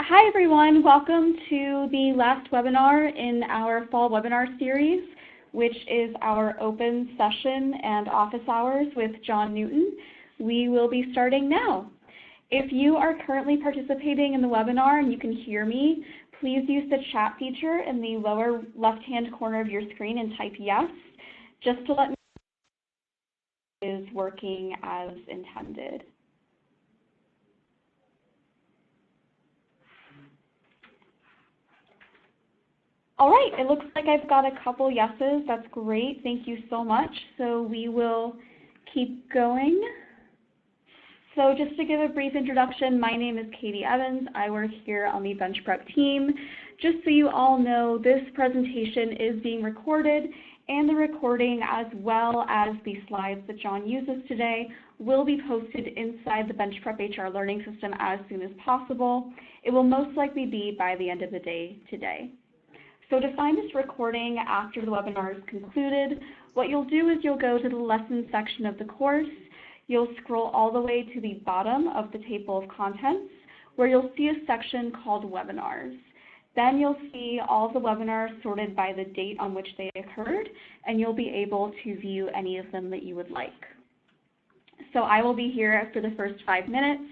Hi everyone, welcome to the last webinar in our fall webinar series, which is our open session and office hours with John Newton. We will be starting now. If you are currently participating in the webinar and you can hear me, please use the chat feature in the lower left-hand corner of your screen and type yes, just to let me know it is working as intended. All right, it looks like I've got a couple yeses. That's great. Thank you so much. So we will keep going. So just to give a brief introduction, my name is Katie Evans. I work here on the Bench Prep team. Just so you all know, this presentation is being recorded, and the recording, as well as the slides that John uses today, will be posted inside the Bench Prep HR learning system as soon as possible. It will most likely be by the end of the day today. So to find this recording after the webinar is concluded, what you'll do is you'll go to the lesson section of the course. You'll scroll all the way to the bottom of the table of contents, where you'll see a section called Webinars. Then you'll see all the webinars sorted by the date on which they occurred, and you'll be able to view any of them that you would like. So I will be here for the first 5 minutes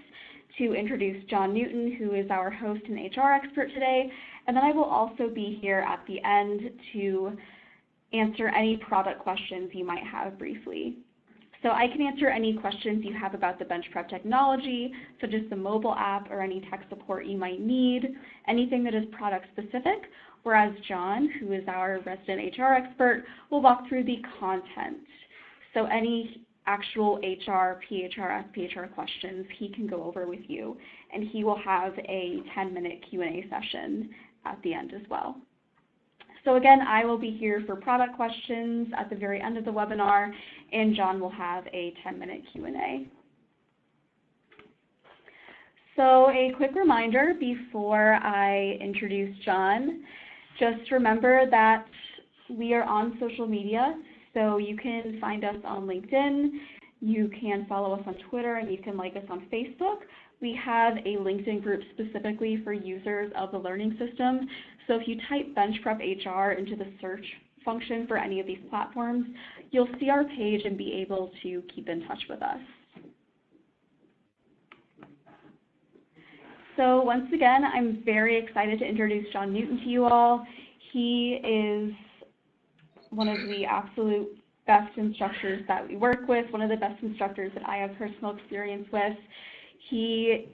to introduce John Newton, who is our host and HR expert today, and then I will also be here at the end to answer any product questions you might have briefly. So I can answer any questions you have about the Bench Prep technology, such as the mobile app or any tech support you might need, anything that is product specific, whereas John, who is our resident HR expert, will walk through the content. So any actual HR, PHR, SPHR questions he can go over with you, and he will have a 10-minute Q&A session at the end as well. So again, I will be here for product questions at the very end of the webinar, and John will have a 10-minute Q&A. So a quick reminder before I introduce John, just remember that we are on social media, so you can find us on LinkedIn, you can follow us on Twitter, and you can like us on Facebook. We have a LinkedIn group specifically for users of the learning system. So if you type Bench Prep HR into the search function for any of these platforms, you'll see our page and be able to keep in touch with us. So once again, I'm very excited to introduce John Newton to you all. He is one of the absolute best instructors that we work with, one of the best instructors that I have personal experience with. He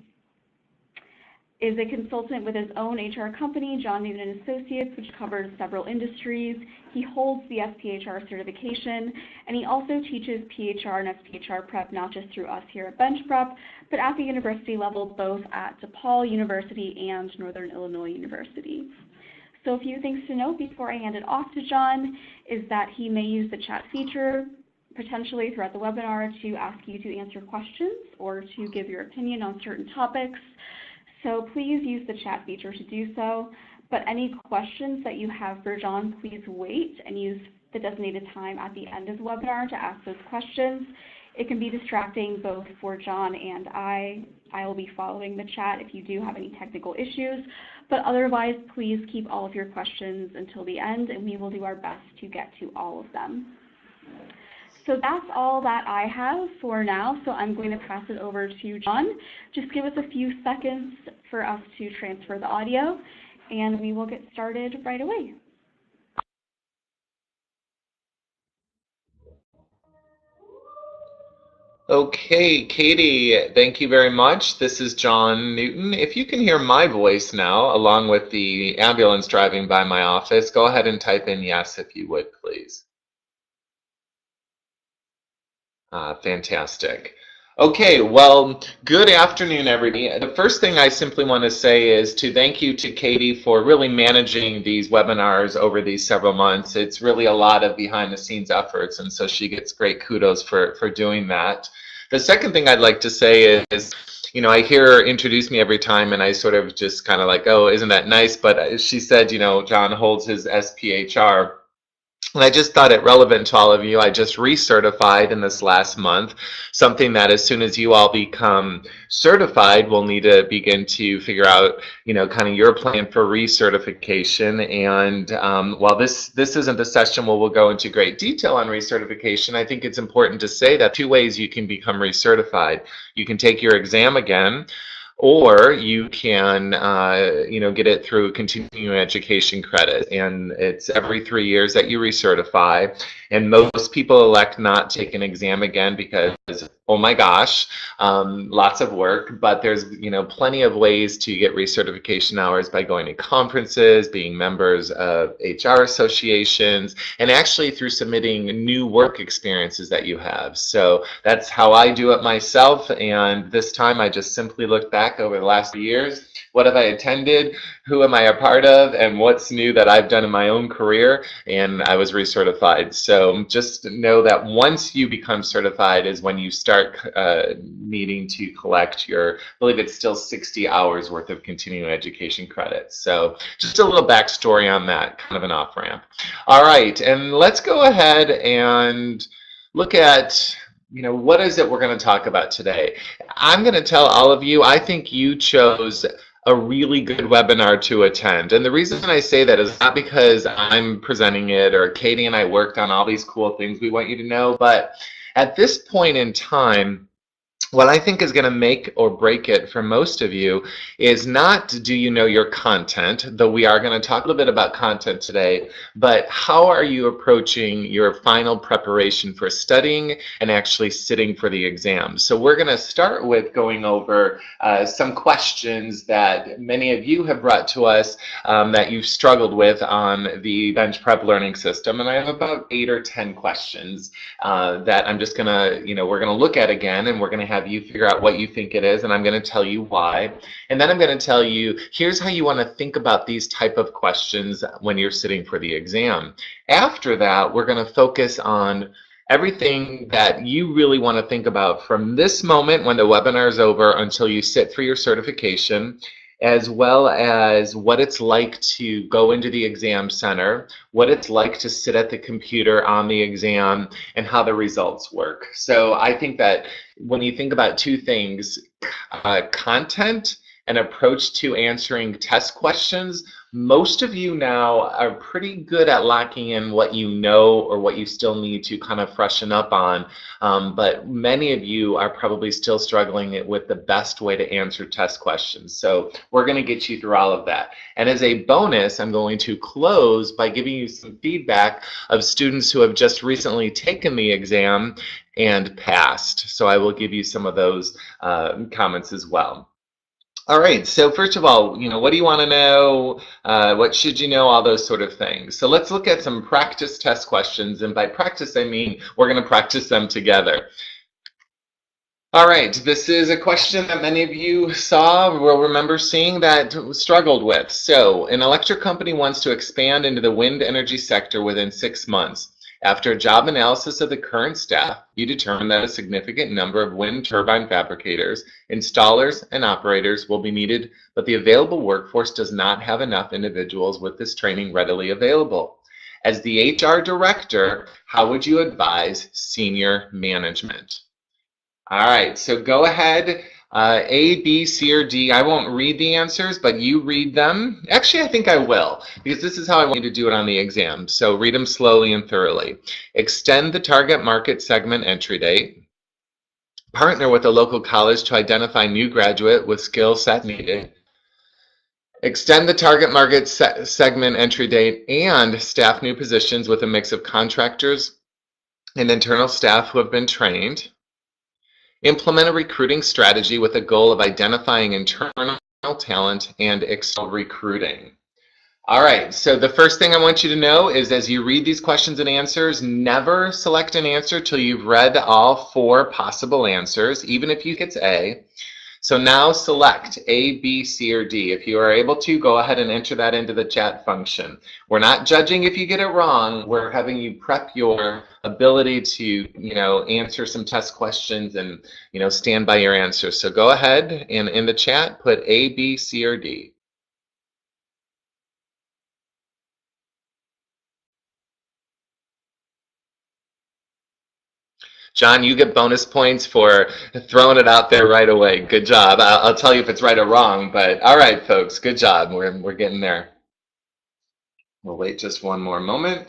is a consultant with his own HR company, John Newton & Associates, which covers several industries. He holds the SPHR certification, and he also teaches PHR and SPHR prep, not just through us here at Bench Prep, but at the university level, both at DePaul University and Northern Illinois University. So a few things to note before I hand it off to John is that he may use the chat feature potentially throughout the webinar to ask you to answer questions or to give your opinion on certain topics. So please use the chat feature to do so. But any questions that you have for John, please wait and use the designated time at the end of the webinar to ask those questions. It can be distracting both for John and I. I will be following the chat if you do have any technical issues. But otherwise, please keep all of your questions until the end, and we will do our best to get to all of them. So that's all that I have for now, so I'm going to pass it over to John. Just give us a few seconds for us to transfer the audio, and we will get started right away. Okay, Katie, thank you very much. This is John Newton. If you can hear my voice now, along with the ambulance driving by my office, go ahead and type in yes if you would, please. Fantastic. Okay, well, good afternoon, everybody. The first thing I simply want to say is to thank you to Katie for really managing these webinars over these several months. It's really a lot of behind-the-scenes efforts, and so she gets great kudos for doing that. The second thing I'd like to say is, you know, I hear her introduce me every time, and I sort of just kind of like, oh, isn't that nice? But she said, you know, John holds his SPHR. And I just thought it relevant to all of you. I just recertified in this last month, something that as soon as you all become certified, we'll need to begin to figure out, kind of your plan for recertification. And while this isn't the session where we'll go into great detail on recertification, I think it's important to say that two ways you can become recertified. You can take your exam again, or you can, get it through continuing education credit, and it's every 3 years that you recertify. And most people elect not to take an exam again because, oh my gosh, lots of work. But there's, plenty of ways to get recertification hours by going to conferences, being members of HR associations, and actually through submitting new work experiences that you have. So that's how I do it myself. And this time I just simply look back over the last few years. What have I attended? Who am I a part of? And what's new that I've done in my own career? And I was recertified. So just know that once you become certified is when you start needing to collect your, I believe it's still 60 hours worth of continuing education credits. So just a little backstory on that, kind of an off-ramp. All right, and let's go ahead and look at what is it we're going to talk about today. I'm going to tell all of you, I think you chose a really good webinar to attend. And the reason I say that is not because I'm presenting it or Katie and I worked on all these cool things we want you to know, but at this point in time, what I think is going to make or break it for most of you is not do you know your content, though we are going to talk a little bit about content today, but how are you approaching your final preparation for studying and actually sitting for the exam. So we're going to start with going over some questions that many of you have brought to us that you've struggled with on the Bench Prep learning system. And I have about 8 or 10 questions that I'm just going to, we're going to look at again, and we're going to have you figure out what you think it is, and I'm going to tell you why. And then I'm going to tell you, here's how you want to think about these type of questions when you're sitting for the exam. After that, we're going to focus on everything that you really want to think about from this moment when the webinar is over until you sit for your certification, as well as what it's like to go into the exam center, what it's like to sit at the computer on the exam, and how the results work. So I think that when you think about two things, content and approach to answering test questions, most of you now are pretty good at locking in what you know or what you still need to kind of freshen up on, but many of you are probably still struggling with the best way to answer test questions. So we're going to get you through all of that. And as a bonus, I'm going to close by giving you some feedback of students who have just recently taken the exam and passed. So I will give you some of those comments as well. All right, so first of all, what do you want to know? What should you know? All those sort of things. So let's look at some practice test questions. And by practice, I mean we're going to practice them together. All right, this is a question that many of you saw or will remember seeing that struggled with. So an electric company wants to expand into the wind energy sector within 6 months. After a job analysis of the current staff, you determine that a significant number of wind turbine fabricators, installers, and operators will be needed, but the available workforce does not have enough individuals with this training readily available. As the HR director, how would you advise senior management? All right, so go ahead. A, B, C, or D. I won't read the answers, but you read them. Actually, I think I will, because this is how I want you to do it on the exam. So read them slowly and thoroughly. Extend the target market segment entry date. Partner with a local college to identify new graduate with skill set needed. Extend the target market segment entry date and staff new positions with a mix of contractors and internal staff who have been trained. Implement a recruiting strategy with a goal of identifying internal talent and external recruiting. All right, so the first thing I want you to know is as you read these questions and answers, never select an answer till you've read all 4 possible answers, even if you get A. So now select A, B, C, or D. If you are able to, go ahead and enter that into the chat function. We're not judging if you get it wrong. We're having you prep your ability to, answer some test questions and, stand by your answers. So go ahead and in the chat, put A, B, C, or D. John, you get bonus points for throwing it out there right away. Good job. I'll tell you if it's right or wrong, but all right, folks, good job. We're getting there. We'll wait just one more moment.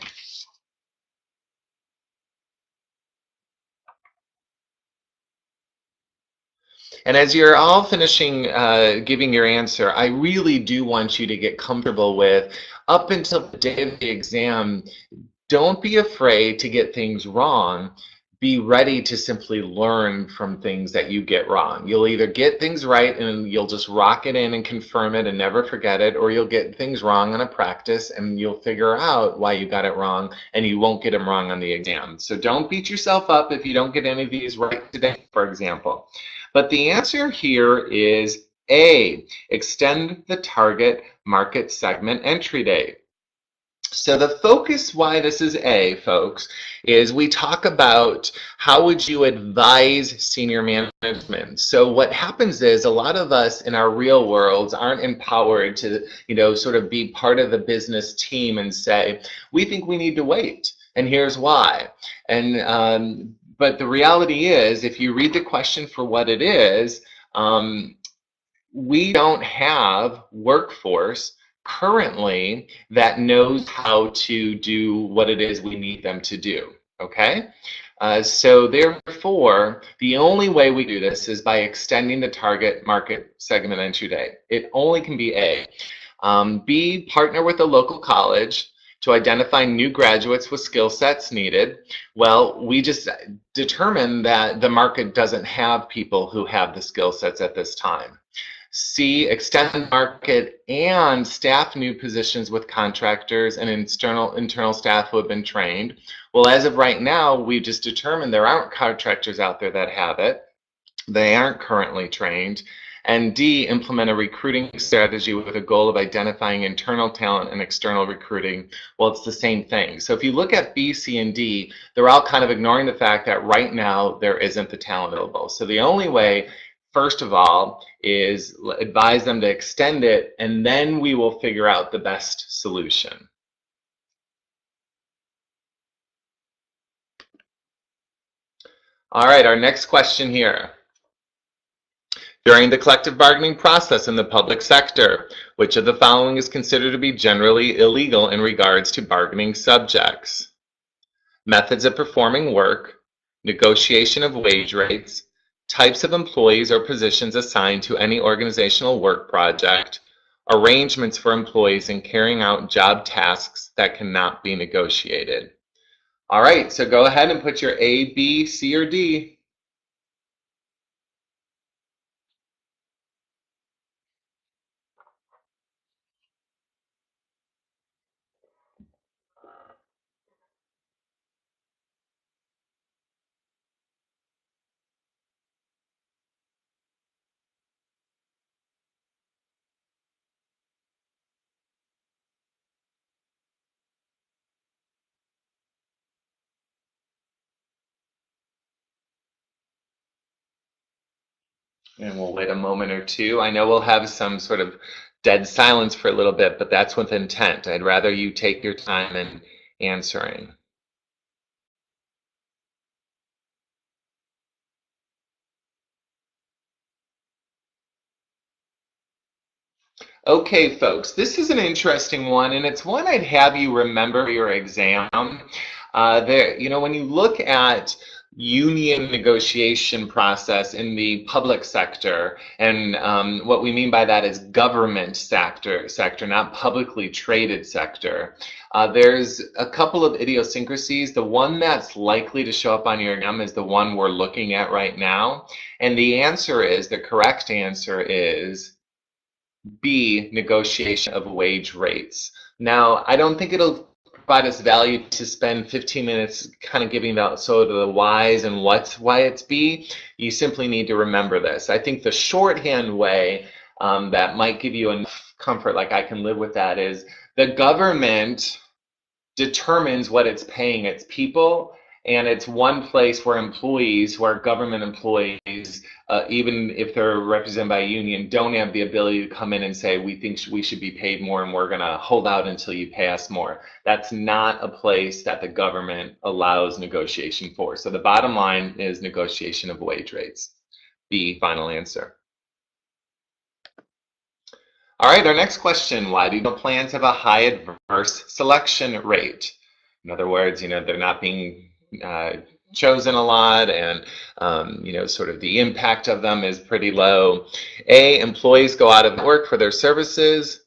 And as you're all finishing giving your answer, I really do want you to get comfortable with, up until the day of the exam, don't be afraid to get things wrong. Be ready to simply learn from things that you get wrong. You'll either get things right and you'll just rock it in and confirm it and never forget it, or you'll get things wrong on a practice and you'll figure out why you got it wrong and you won't get them wrong on the exam. So don't beat yourself up if you don't get any of these right today, for example. But the answer here is A, extend the target market segment entry date. So the focus why this is A, folks, is we talk about how would you advise senior management. So what happens is a lot of us in our real worlds aren't empowered to, sort of be part of the business team and say, we think we need to wait, and here's why. And but the reality is, if you read the question for what it is, we don't have workforce currently that knows how to do what it is we need them to do, okay? So therefore, the only way we do this is by extending the target market segment entry date. It only can be A. B, partner with a local college to identify new graduates with skill sets needed. Well, we just determined that the market doesn't have people who have the skill sets at this time. C, extend the market and staff new positions with contractors and internal staff who have been trained. Well, as of right now, we just determined there aren't contractors out there that have it. They aren't currently trained. And D, implement a recruiting strategy with a goal of identifying internal talent and external recruiting. Well, it's the same thing. So if you look at B, C, and D, they're all kind of ignoring the fact that right now there isn't the talent available. So the only way, first of all, is advise them to extend it, and then we will figure out the best solution. All right, our next question here. During the collective bargaining process in the public sector, which of the following is considered to be generally illegal in regards to bargaining subjects? Methods of performing work, negotiation of wage rates, types of employees or positions assigned to any organizational work project, arrangements for employees in carrying out job tasks that cannot be negotiated. All right, so go ahead and put your A, B, C, or D. And we'll wait a moment or two. I know we'll have some sort of dead silence for a little bit, but that's with intent. I'd rather you take your time in answering. Okay, folks, this is an interesting one, and it's one I'd have you remember your exam. When you look at union negotiation process in the public sector, and what we mean by that is government sector, not publicly traded sector. There's a couple of idiosyncrasies. The one that's likely to show up on your exam is the one we're looking at right now, and the correct answer is B, negotiation of wage rates. Now, I don't think it'll provide us value to spend 15 minutes kind of giving out sort of the whys and why it's B. You simply need to remember this. I think the shorthand way that might give you enough comfort, like I can live with that, is the government determines what it's paying its people, And it's one place where employees who are government employees, even if they're represented by a union, don't have the ability to come in and say, we think we should be paid more and we're going to hold out until you pay us more. That's not a place that the government allows negotiation for. So the bottom line is negotiation of wage rates. B, final answer. All right, our next question, why do plans have a high adverse selection rate? In other words, they're not being chosen a lot, and sort of the impact of them is pretty low. A, employees go out of work for their services.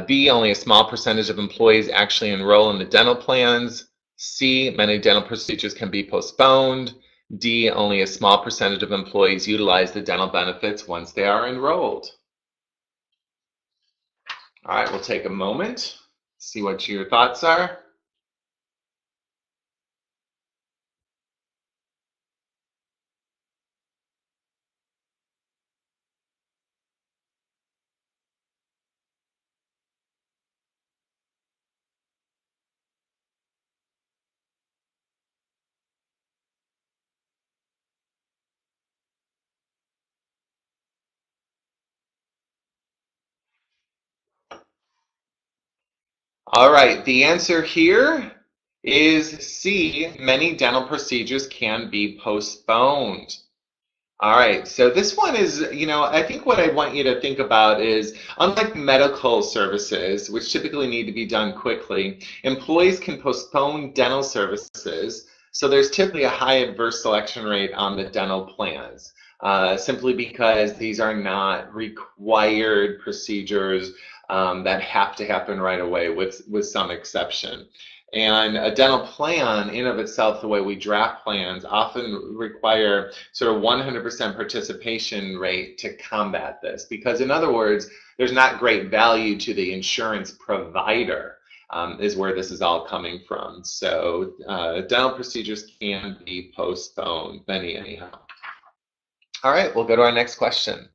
B, only a small percentage of employees actually enroll in the dental plans. C, many dental procedures can be postponed. D, only a small percentage of employees utilize the dental benefits once they are enrolled. All right, we'll take a moment, see what your thoughts are. All right, the answer here is C, many dental procedures can be postponed. All right, so this one is, I think what I want you to think about is, unlike medical services, which typically need to be done quickly, employees can postpone dental services, so there's typically a high adverse selection rate on the dental plans, simply because these are not required procedures that have to happen right away, with some exception. And a dental plan, in of itself, the way we draft plans, often require sort of 100% participation rate to combat this. Because in other words, there's not great value to the insurance provider, is where this is all coming from. So dental procedures can be postponed, many anyhow. All right, we'll go to our next question.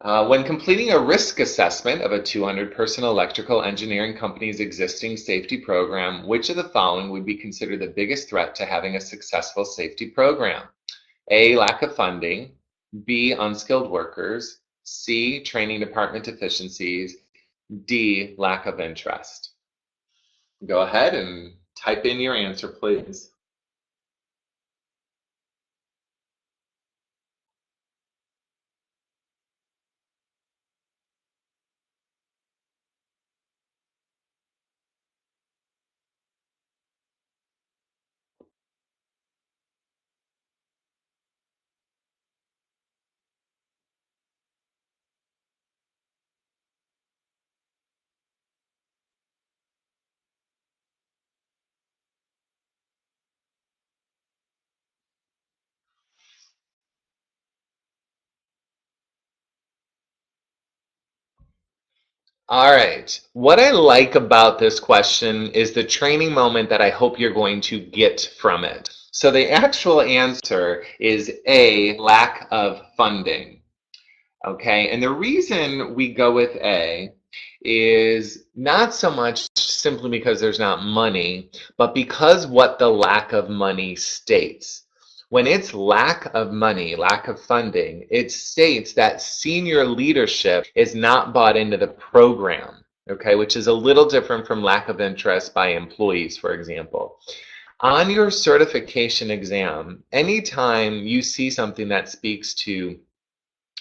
When completing a risk assessment of a 200-person electrical engineering company's existing safety program, which of the following would be considered the biggest threat to having a successful safety program? A, lack of funding. B, unskilled workers. C, training department deficiencies. D, lack of interest. Go ahead and type in your answer, please. All right. What I like about this question is the training moment that I hope you're going to get from it. So the actual answer is A, lack of funding. Okay, and the reason we go with A is not so much simply because there's not money, but because what the lack of money states. When it's lack of money, lack of funding, it states that senior leadership is not bought into the program, okay, which is a little different from lack of interest by employees, for example. On your certification exam, anytime you see something that speaks to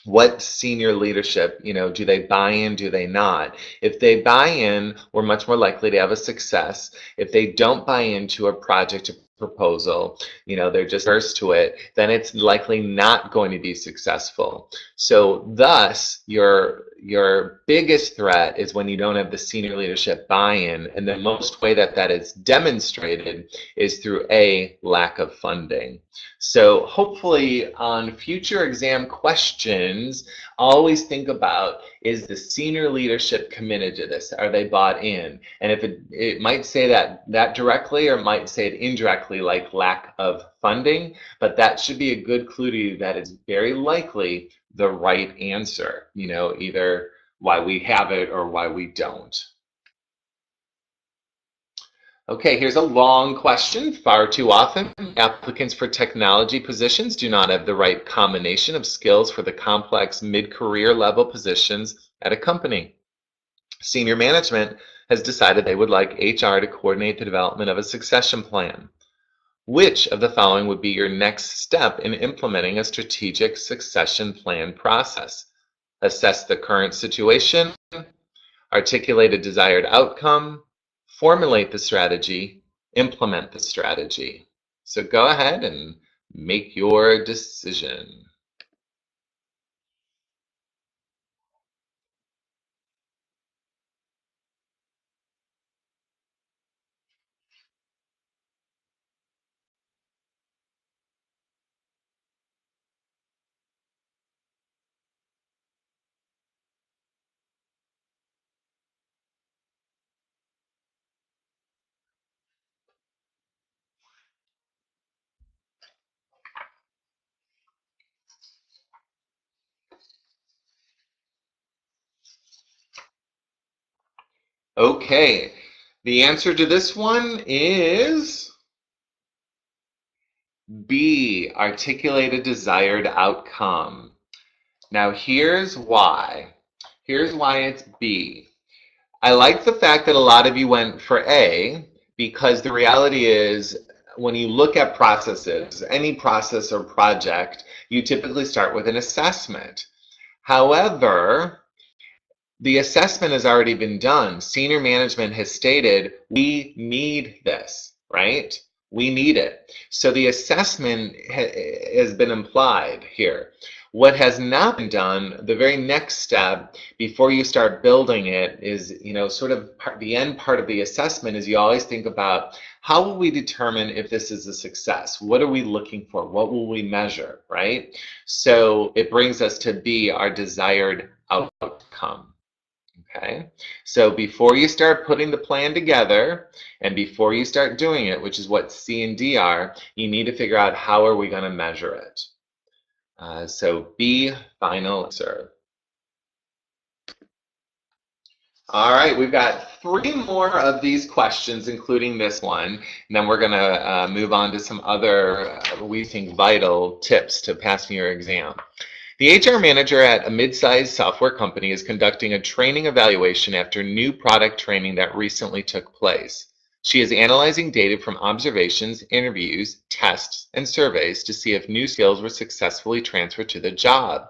what senior leadership, do they buy in, do they not? If they buy in, we're much more likely to have a success. If they don't buy into a project proposal, they're just averse to it, then it's likely not going to be successful. So thus, your biggest threat is when you don't have the senior leadership buy-in, and the most way that is demonstrated is through A, lack of funding. So hopefully on future exam questions, always think about, is the senior leadership committed to this? Are they bought in? And if it might say that directly, or it might say it indirectly, like lack of funding, but that should be a good clue to you that it's very likely the right answer, either why we have it or why we don't. Okay, here's a long question. Far too often, applicants for technology positions do not have the right combination of skills for the complex mid-career level positions at a company. Senior management has decided they would like HR to coordinate the development of a succession plan. Which of the following would be your next step in implementing a strategic succession plan process? Assess the current situation, articulate a desired outcome, formulate the strategy, implement the strategy. So go ahead and make your decision. Okay, the answer to this one is B, articulate a desired outcome. Now here's why. Here's why it's B. I like the fact that a lot of you went for A because the reality is when you look at processes, any process or project, you typically start with an assessment. However, the assessment has already been done. Senior management has stated, we need this, right? We need it. So the assessment has been implied here. What has not been done, the very next step before you start building it is, sort of the end part of the assessment is you always think about how will we determine if this is a success? What are we looking for? What will we measure, right? So it brings us to B, our desired outcome. Okay, so before you start putting the plan together and before you start doing it, which is what C and D are, you need to figure out how are we going to measure it. So B, final answer. All right, we've got 3 more of these questions, including this one, and then we're going to move on to some other, we think, vital tips to passing your exam. The HR manager at a mid-sized software company is conducting a training evaluation after new product training that recently took place. She is analyzing data from observations, interviews, tests, and surveys to see if new skills were successfully transferred to the job.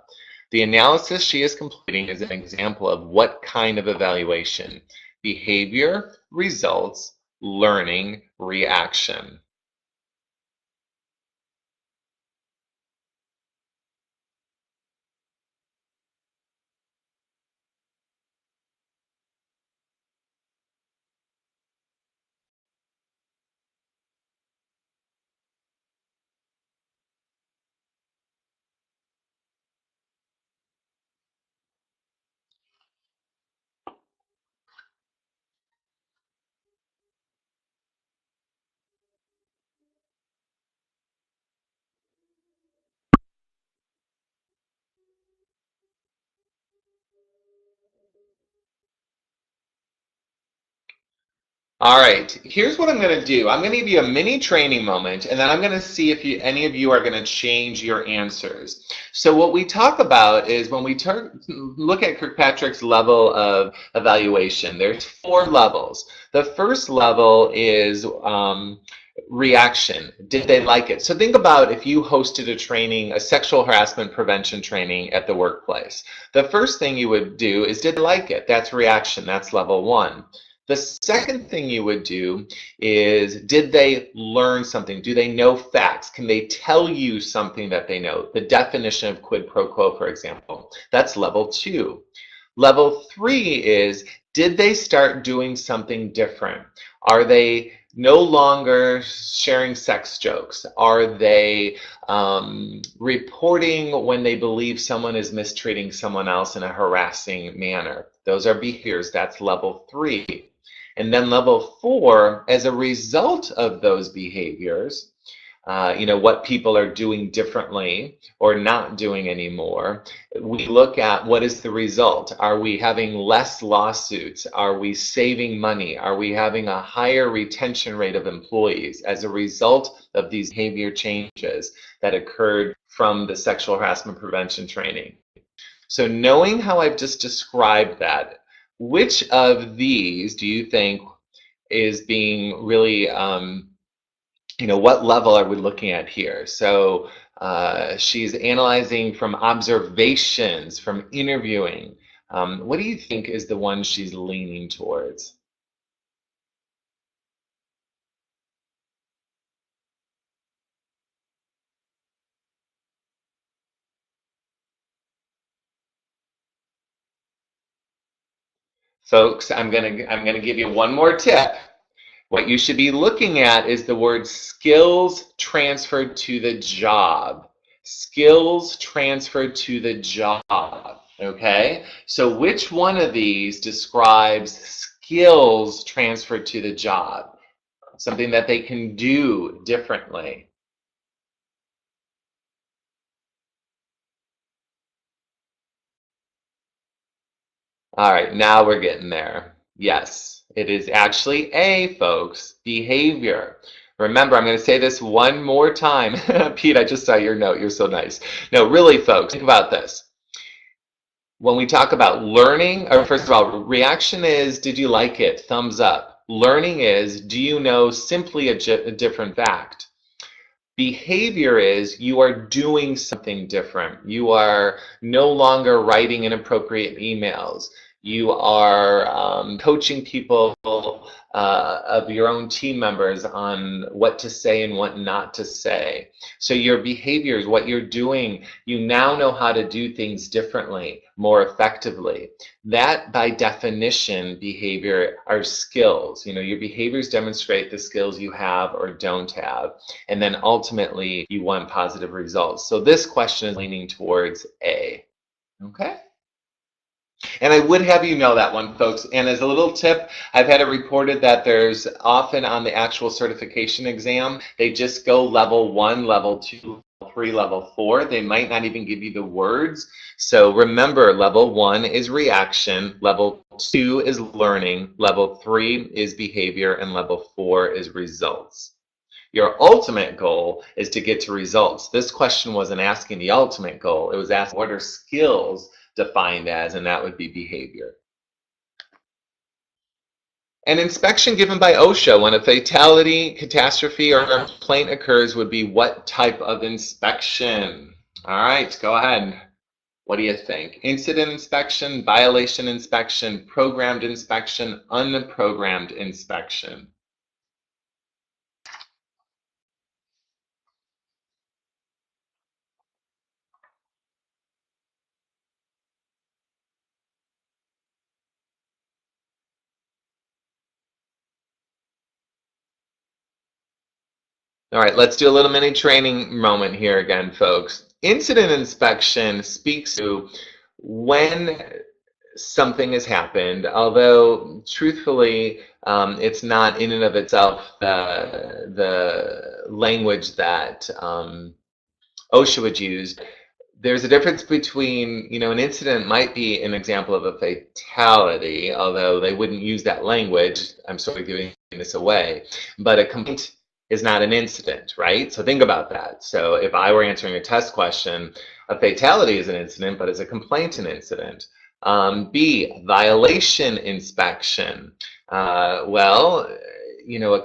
The analysis she is completing is an example of what kind of evaluation? Behavior, results, learning, reaction. All right, here's what I'm going to do. I'm going to give you a mini training moment, and then I'm going to see if any of you are going to change your answers. So what we talk about is when we look at Kirkpatrick's level of evaluation, there's 4 levels. The first level is reaction. Did they like it? So think about if you hosted a training, a sexual harassment prevention training at the workplace. The first thing you would do is, did they like it? That's reaction. That's level 1. The second thing you would do is, did they learn something? Do they know facts? Can they tell you something that they know? The definition of quid pro quo, for example. That's level 2. Level 3 is, did they start doing something different? Are they no longer sharing sex jokes? Are they reporting when they believe someone is mistreating someone else in a harassing manner? Those are behaviors. That's level 3. And then level 4, as a result of those behaviors, what people are doing differently or not doing anymore. We look at what is the result. Are we having less lawsuits? Are we saving money? Are we having a higher retention rate of employees as a result of these behavior changes that occurred from the sexual harassment prevention training? So knowing how I've just described that, which of these do you think is being really what level are we looking at here? So she's analyzing from observations, from interviewing. What do you think is the one she's leaning towards? Folks, I'm gonna give you one more tip. What you should be looking at is the word skills transferred to the job. Skills transferred to the job, okay? So which one of these describes skills transferred to the job? Something that they can do differently. All right, now we're getting there. Yes, it is actually A, folks, behavior. Remember, I'm going to say this one more time. Pete, I just saw your note. You're so nice. No, really, folks, think about this. When we talk about learning, or first of all, reaction is, did you like it? Thumbs up. Learning is, do you know simply a different fact? Behavior is you are doing something different. You are no longer writing inappropriate emails. You are coaching people of your own team members on what to say and what not to say. So your behaviors, what you're doing, you now know how to do things differently, more effectively. That, by definition, behavior are skills. Your behaviors demonstrate the skills you have or don't have. And then ultimately, you want positive results. So this question is leaning towards A. Okay? And I would have you know that one, folks. And as a little tip, I've had it reported that there's often on the actual certification exam, they just go level 1, level 2, level 3, level 4. They might not even give you the words. So remember, level 1 is reaction, level 2 is learning, level 3 is behavior, and level 4 is results. Your ultimate goal is to get to results. This question wasn't asking the ultimate goal. It was asking what are skills defined as, and that would be behavior. An inspection given by OSHA when a fatality, catastrophe, or a complaint occurs would be what type of inspection? All right, go ahead. What do you think? Incident inspection, violation inspection, programmed inspection, unprogrammed inspection? All right, let's do a little mini training moment here again, folks. Incident inspection speaks to when something has happened, although truthfully, it's not in and of itself the language that OSHA would use. There's a difference between, an incident might be an example of a fatality, although they wouldn't use that language. I'm sort of giving this away. But a complaint is not an incident, right? So think about that. So if I were answering a test question, a fatality is an incident, but is a complaint an incident? B, violation inspection. A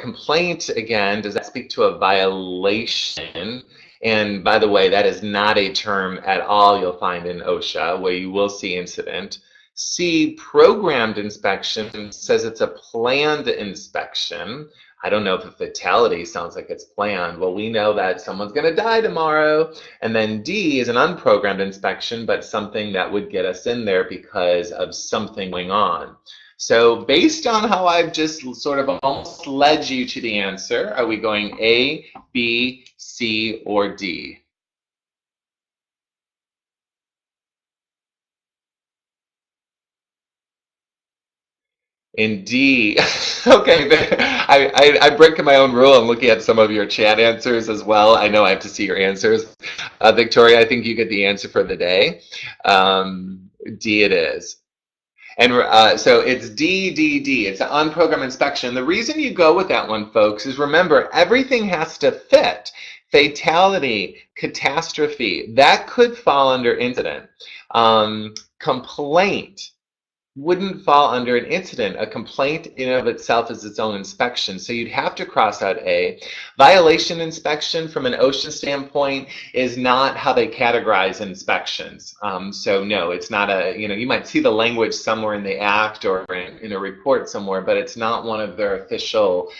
complaint, again, does that speak to a violation? And by the way, that is not a term at all you'll find in OSHA, where you will see incident. C, programmed inspection says it's a planned inspection. I don't know if a fatality sounds like it's planned. Well, we know that someone's going to die tomorrow. And then D is an unprogrammed inspection, but something that would get us in there because of something going on. So based on how I've just sort of almost led you to the answer, are we going A, B, C, or D? In D. Okay, I break my own rule. I'm looking at some of your chat answers as well. I know I have to see your answers. Victoria, I think you get the answer for the day. D it is. And so it's D. It's an on-program inspection. The reason you go with that one, folks, is remember, everything has to fit. Fatality, catastrophe, that could fall under incident. Complaint wouldn't fall under an incident. A complaint in and of itself is its own inspection. So you'd have to cross out A. Violation inspection from an OSHA standpoint is not how they categorize inspections. So no, it's not a, you might see the language somewhere in the act or in a report somewhere, but it's not one of their official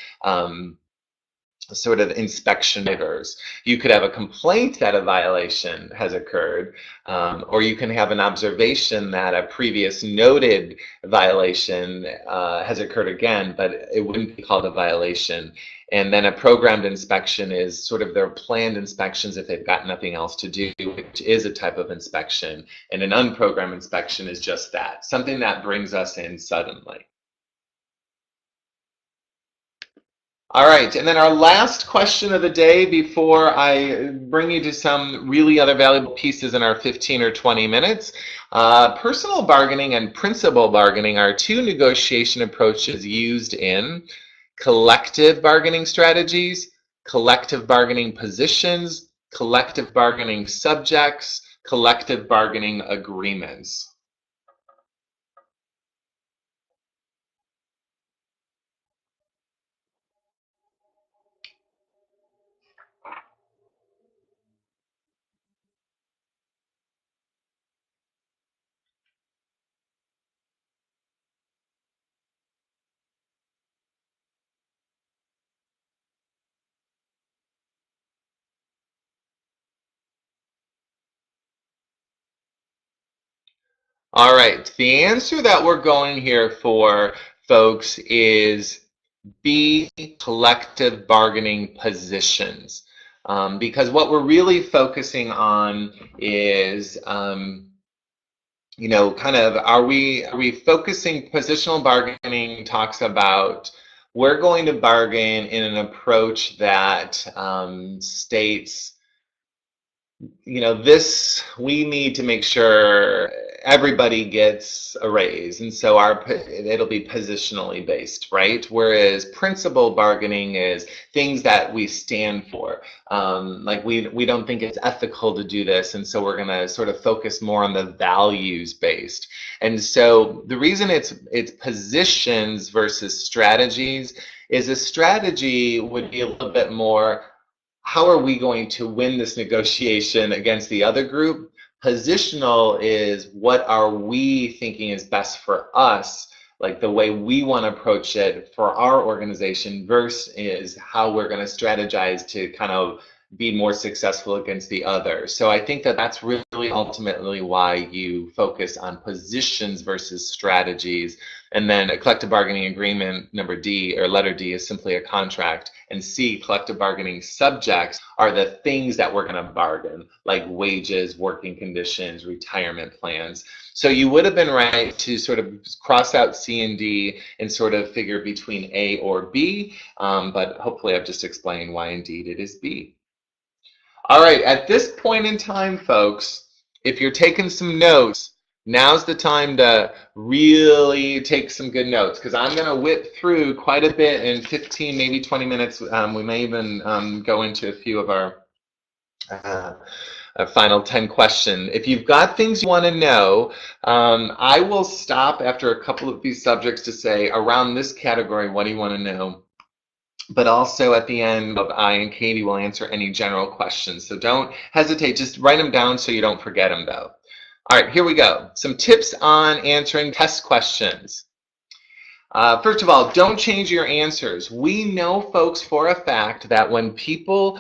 sort of inspection drivers. You could have a complaint that a violation has occurred, or you can have an observation that a previous noted violation has occurred again, but it wouldn't be called a violation. And then a programmed inspection is sort of their planned inspections if they've got nothing else to do, which is a type of inspection. And an unprogrammed inspection is just that, something that brings us in suddenly. All right, and then our last question of the day before I bring you to some really other valuable pieces in our 15 or 20 minutes. Personal bargaining and principal bargaining are two negotiation approaches used in collective bargaining strategies, collective bargaining positions, collective bargaining subjects, collective bargaining agreements. All right, the answer that we're going here for, folks, is B, collective bargaining positions. Because what we're really focusing on is, kind of, are we focusing, positional bargaining talks about we're going to bargain in an approach that states, this, we need to make sure everybody gets a raise, and so it'll be positionally based, right? Whereas principal bargaining is things that we stand for. Like we don't think it's ethical to do this, and so we're going to sort of focus more on the values based. And so the reason it's positions versus strategies is a strategy would be a little bit more, how are we going to win this negotiation against the other group? Positional is, what are we thinking is best for us, like the way we want to approach it for our organization, versus how we're going to strategize to kind of be more successful against the other. So I think that that's really ultimately why you focus on positions versus strategies. And then a collective bargaining agreement, number D, or letter D, is simply a contract. And C, collective bargaining subjects are the things that we're going to bargain, like wages, working conditions, retirement plans. So you would have been right to sort of cross out C and D and sort of figure between A or B, but hopefully I've just explained why indeed it is B. All right, at this point in time, folks, if you're taking some notes, now's the time to really take some good notes, because I'm going to whip through quite a bit in 15, maybe 20 minutes. We may even go into a few of our final 10 questions. If you've got things you want to know, I will stop after a couple of these subjects to say, around this category, what do you want to know? But also at the end, I and Katie will answer any general questions. So don't hesitate, just write them down so you don't forget them though. All right, here we go. Some tips on answering test questions. First of all, don't change your answers. We know, folks, for a fact that when people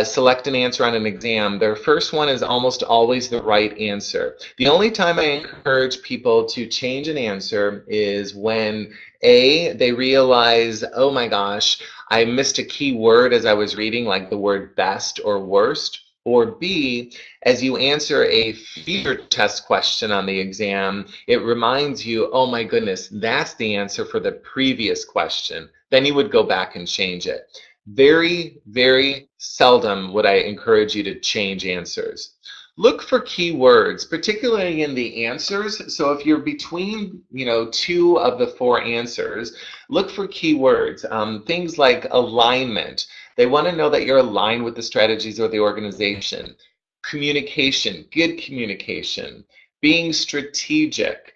select an answer on an exam, their first one is almost always the right answer. The only time I encourage people to change an answer is when A, they realize, oh my gosh, I missed a key word as I was reading, like the word best or worst. Or B, as you answer a future test question on the exam, it reminds you, oh my goodness, that's the answer for the previous question. Then you would go back and change it. Very, very seldom would I encourage you to change answers. Look for keywords, particularly in the answers. So if you're between, two of the four answers, look for keywords. Things like alignment. They want to know that you're aligned with the strategies of the organization. Communication, good communication. Being strategic.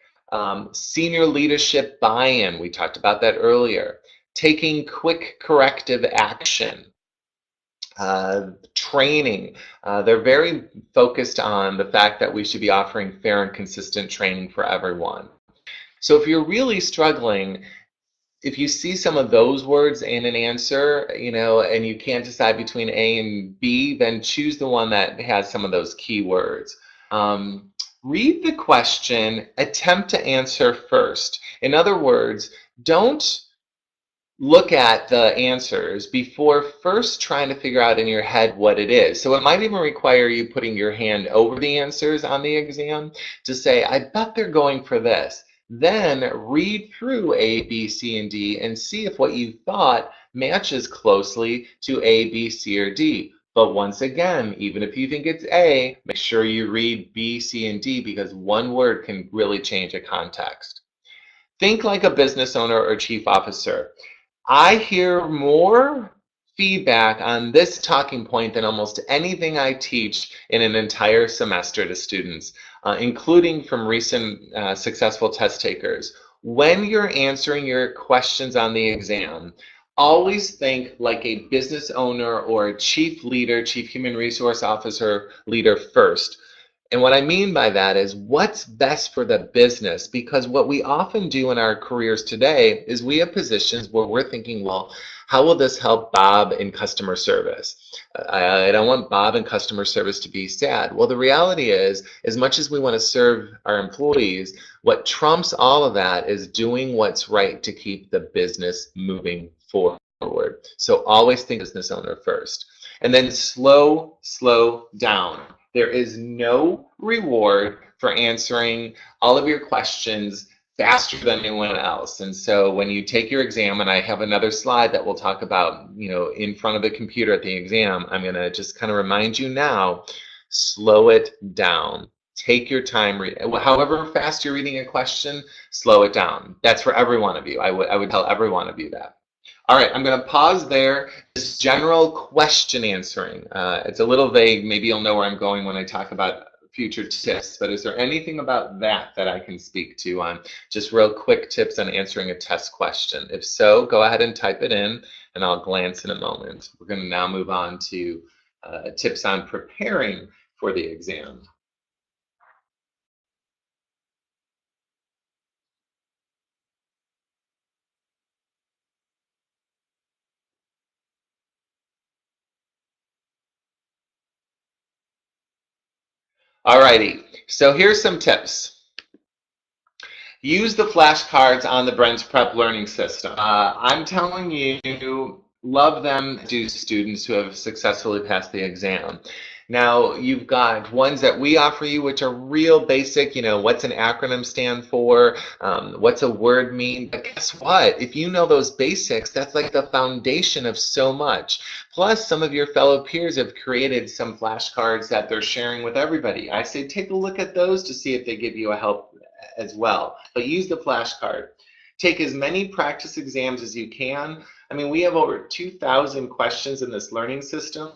Senior leadership buy-in. We talked about that earlier. Taking quick corrective action. Training. They're very focused on the fact that we should be offering fair and consistent training for everyone. So if you're really struggling, if you see some of those words in an answer, and you can't decide between A and B, then choose the one that has some of those key words. Read the question, attempt to answer first. In other words, don't look at the answers before first trying to figure out in your head what it is. So it might even require you putting your hand over the answers on the exam to say, I bet they're going for this. Then read through A, B, C, and D and see if what you thought matches closely to A, B, C, or D. But once again, even if you think it's A, make sure you read B, C, and D because one word can really change a context. Think like a business owner or chief officer. I hear more feedback on this talking point than almost anything I teach in an entire semester to students, including from recent successful test takers. When you're answering your questions on the exam, always think like a business owner or a chief leader, chief human resource officer leader first. And what I mean by that is what's best for the business, because what we often do in our careers today is we have positions where we're thinking, well, how will this help Bob in customer service? I don't want Bob in customer service to be sad. Well, the reality is, as much as we want to serve our employees, what trumps all of that is doing what's right to keep the business moving forward. So always think business owner first. And then slow down. There is no reward for answering all of your questions faster than anyone else. And so when you take your exam, and I have another slide that we'll talk about, in front of the computer at the exam, I'm going to just kind of remind you now, slow it down. Take your time. However fast you're reading a question, slow it down. That's for every one of you. I would tell every one of you that. All right, I'm going to pause there. This general question answering. It's a little vague. Maybe you'll know where I'm going when I talk about future tips, but is there anything about that I can speak to on just real quick tips on answering a test question? If so, go ahead and type it in, and I'll glance in a moment. We're going to now move on to tips on preparing for the exam. Alrighty, so here's some tips. Use the flashcards on the Bench Prep learning system. I'm telling you, love them to students who have successfully passed the exam. Now, you've got ones that we offer you, which are real basic, what's an acronym stand for, what's a word mean, but guess what? If you know those basics, that's like the foundation of so much. Plus, some of your fellow peers have created some flashcards that they're sharing with everybody. I say take a look at those to see if they give you a help as well. But use the flashcard. Take as many practice exams as you can. I mean, we have over 2,000 questions in this learning system.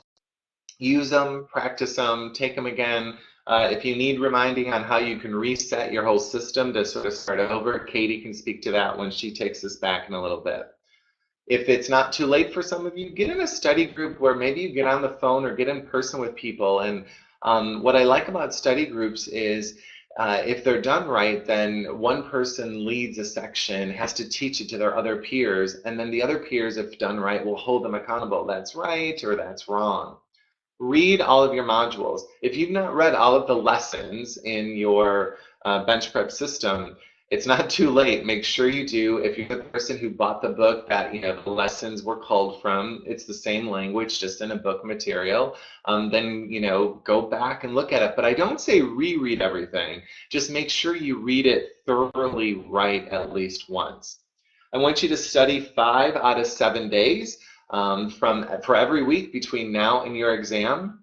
Use them, practice them, take them again. If you need reminding on how you can reset your whole system to sort of start over, Katie can speak to that when she takes us back in a little bit. If it's not too late for some of you, get in a study group where maybe you get on the phone or get in person with people. And what I like about study groups is if they're done right, then one person leads a section, has to teach it to their other peers, and then the other peers, if done right, will hold them accountable. That's right or that's wrong. Read all of your modules. If you've not read all of the lessons in your bench prep system, It's not too late. Make sure you do. If you're the person who bought the book that, the lessons were culled from, it's the same language, just in a book material, then, go back and look at it. But I don't say reread everything. Just make sure you read it thoroughly right at least once. I want you to study 5 out of 7 days for every week between now and your exam.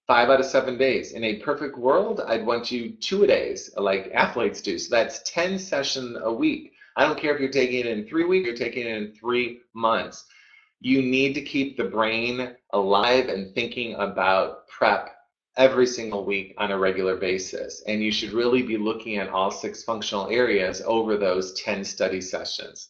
5 out of 7 days. In a perfect world, I'd want you 2-a-days, like athletes do. So that's 10 sessions a week. I don't care if you're taking it in 3 weeks, you're taking it in 3 months. You need to keep the brain alive and thinking about prep every single week on a regular basis. And you should really be looking at all 6 functional areas over those 10 study sessions.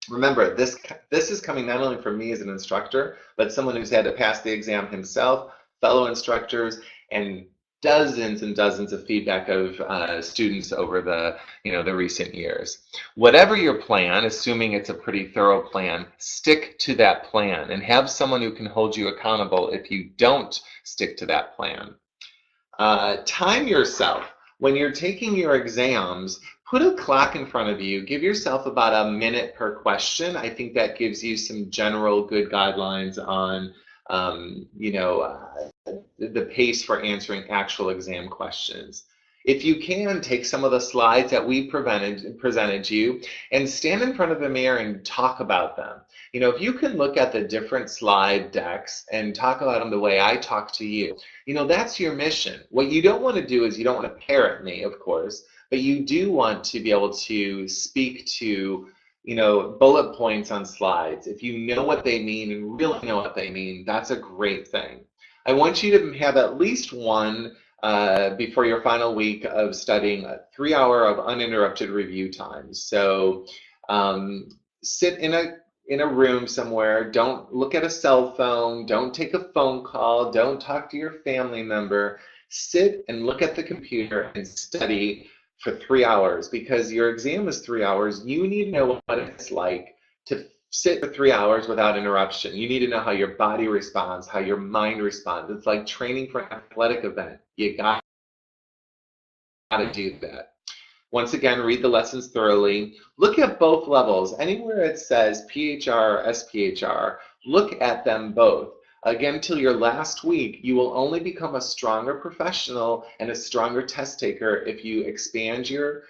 Remember, this is coming not only from me as an instructor, but someone who's had to pass the exam himself, fellow instructors, and dozens and dozens of feedback of students over the recent years. Whatever your plan, assuming it's a pretty thorough plan, stick to that plan and have someone who can hold you accountable if you don't stick to that plan. Time yourself. When you're taking your exams, put a clock in front of you. Give yourself about a minute per question. I think that gives you some general good guidelines on the pace for answering actual exam questions. If you can, take some of the slides that we presented you and stand in front of the mirror and talk about them. If you can look at the different slide decks and talk about them the way I talk to you, that's your mission. What you don't want to do is you don't want to parrot me, of course, but you do want to be able to speak to bullet points on slides. If you know what they mean and really know what they mean, that's a great thing. I want you to have at least one before your final week of studying, a 3-hour of uninterrupted review time. So sit in a room somewhere. Don't look at a cell phone. Don't take a phone call. Don't talk to your family member. Sit and look at the computer and study for 3 hours, because your exam is 3 hours. You need to know what it's like to sit for 3 hours without interruption. You need to know how your body responds, how your mind responds. It's like training for an athletic event. You got to do that. Once again, read the lessons thoroughly. Look at both levels. Anywhere it says PHR or SPHR, look at them both. Again, till your last week, you will only become a stronger professional and a stronger test taker if you expand your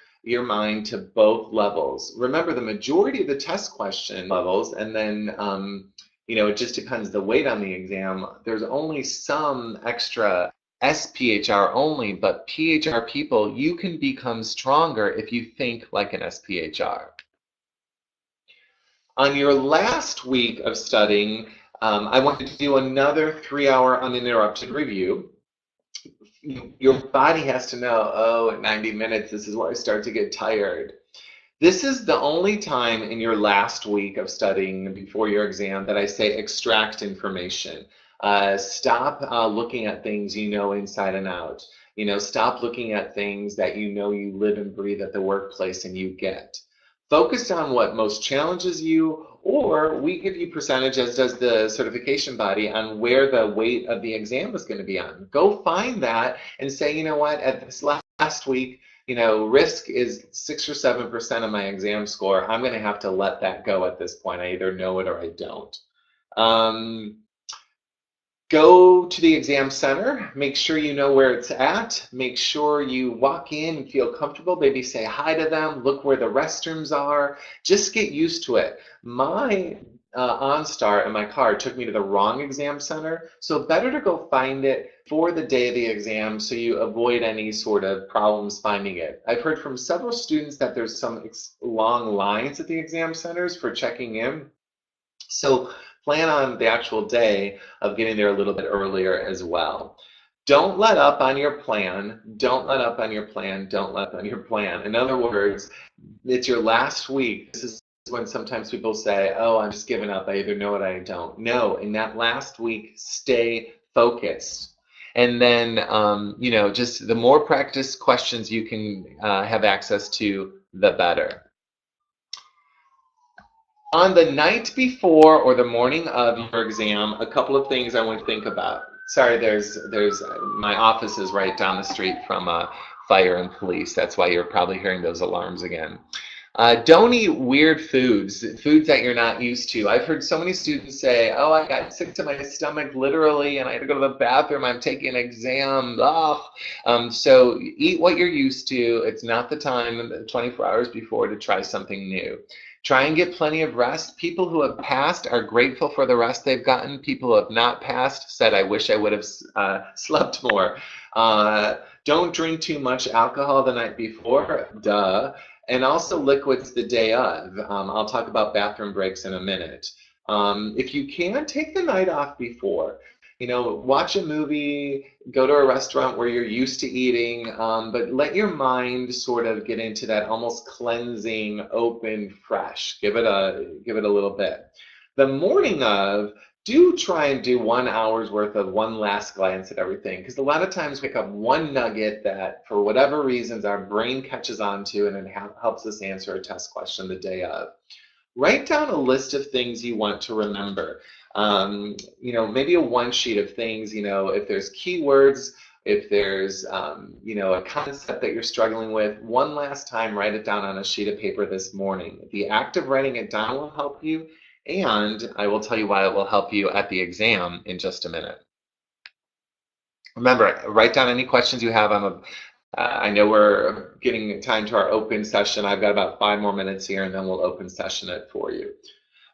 mind to both levels. Remember, the majority of the test question levels, and then it just depends the weight on the exam. There's only some extra SPHR only, but PHR people, you can become stronger if you think like an SPHR. On your last week of studying, I wanted to do another 3-hour uninterrupted review. Your body has to know, at 90 minutes, this is where I start to get tired. This is the only time in your last week of studying before your exam that I say extract information. Stop looking at things inside and out. Stop looking at things that you live and breathe at the workplace and you get. Focus on what most challenges you, or we give you percentage, as does the certification body, on where the weight of the exam is going to be on. Go find that and say, you know what, at this last week, risk is 6 or 7% of my exam score. I'm going to have to let that go at this point. I either know it or I don't. Go to the exam center, make sure you know where it's at, make sure you walk in and feel comfortable, maybe say hi to them, look where the restrooms are, just get used to it. My OnStar in my car took me to the wrong exam center, so better to go find it for the day of the exam so you avoid any sort of problems finding it. I've heard from several students that there's some long lines at the exam centers for checking in, so plan on the actual day of getting there a little bit earlier as well. Don't let up on your plan. Don't let up on your plan. Don't let up on your plan. In other words, it's your last week. This is when sometimes people say, oh, I'm just giving up. I either know it or I don't. No, in that last week, stay focused. And then, just the more practice questions you can have access to, the better. On the night before or the morning of your exam, a couple of things I want to think about. Sorry, there's my office is right down the street from fire and police. That's why you're probably hearing those alarms again. Don't eat weird foods that you're not used to. I've heard so many students say, oh, I got sick to my stomach literally and I had to go to the bathroom, I'm taking an exam. So eat what you're used to. It's not the time 24 hours before to try something new. Try and get plenty of rest. People who have passed are grateful for the rest they've gotten. People who have not passed said, I wish I would have slept more. Don't drink too much alcohol the night before, duh. And also liquids the day of. I'll talk about bathroom breaks in a minute. If you can, take the night off before. Watch a movie, go to a restaurant where you're used to eating, but let your mind sort of get into that almost cleansing, open, fresh. Give it a little bit. The morning of, do try and do 1 hour's worth of one last glance at everything, because a lot of times we pick up one nugget that, for whatever reasons, our brain catches on to, and it helps us answer a test question the day of. Write down a list of things you want to remember. Maybe a one sheet of things, if there's keywords, if there's, a concept that you're struggling with, one last time, write it down on a sheet of paper this morning. The act of writing it down will help you, and I will tell you why it will help you at the exam in just a minute. Remember, write down any questions you have. I know we're getting time to our open session. I've got about 5 more minutes here, and then we'll open session it for you.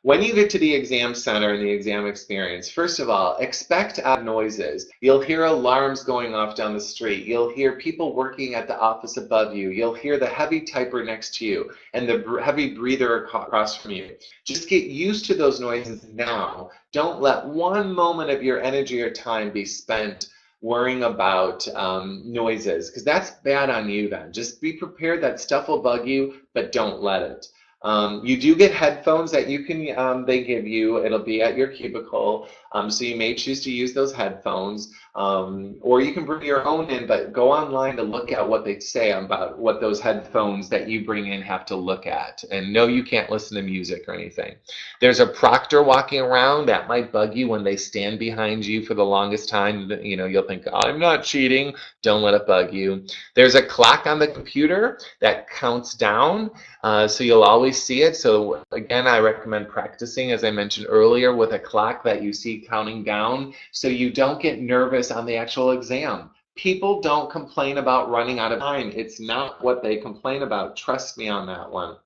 When you get to the exam center and the exam experience, first of all, expect odd noises. You'll hear alarms going off down the street. You'll hear people working at the office above you. You'll hear the heavy typer next to you and the heavy breather across from you. Just get used to those noises now. Don't let one moment of your energy or time be spent worrying about noises, because that's bad on you then. Just be prepared that stuff will bug you, but don't let it. You do get headphones that you can, they give you. It'll be at your cubicle, so you may choose to use those headphones, or you can bring your own in, but go online to look at what they say about what those headphones that you bring in have to look at. And no, you can't listen to music or anything. There's a proctor walking around that might bug you when they stand behind you for the longest time. You'll think, I'm not cheating. Don't let it bug you. There's a clock on the computer that counts down, so you'll always see it. So again, I recommend practicing, as I mentioned earlier, with a clock that you see counting down, so you don't get nervous on the actual exam. People don't complain about running out of time. It's not what they complain about. Trust me on that one.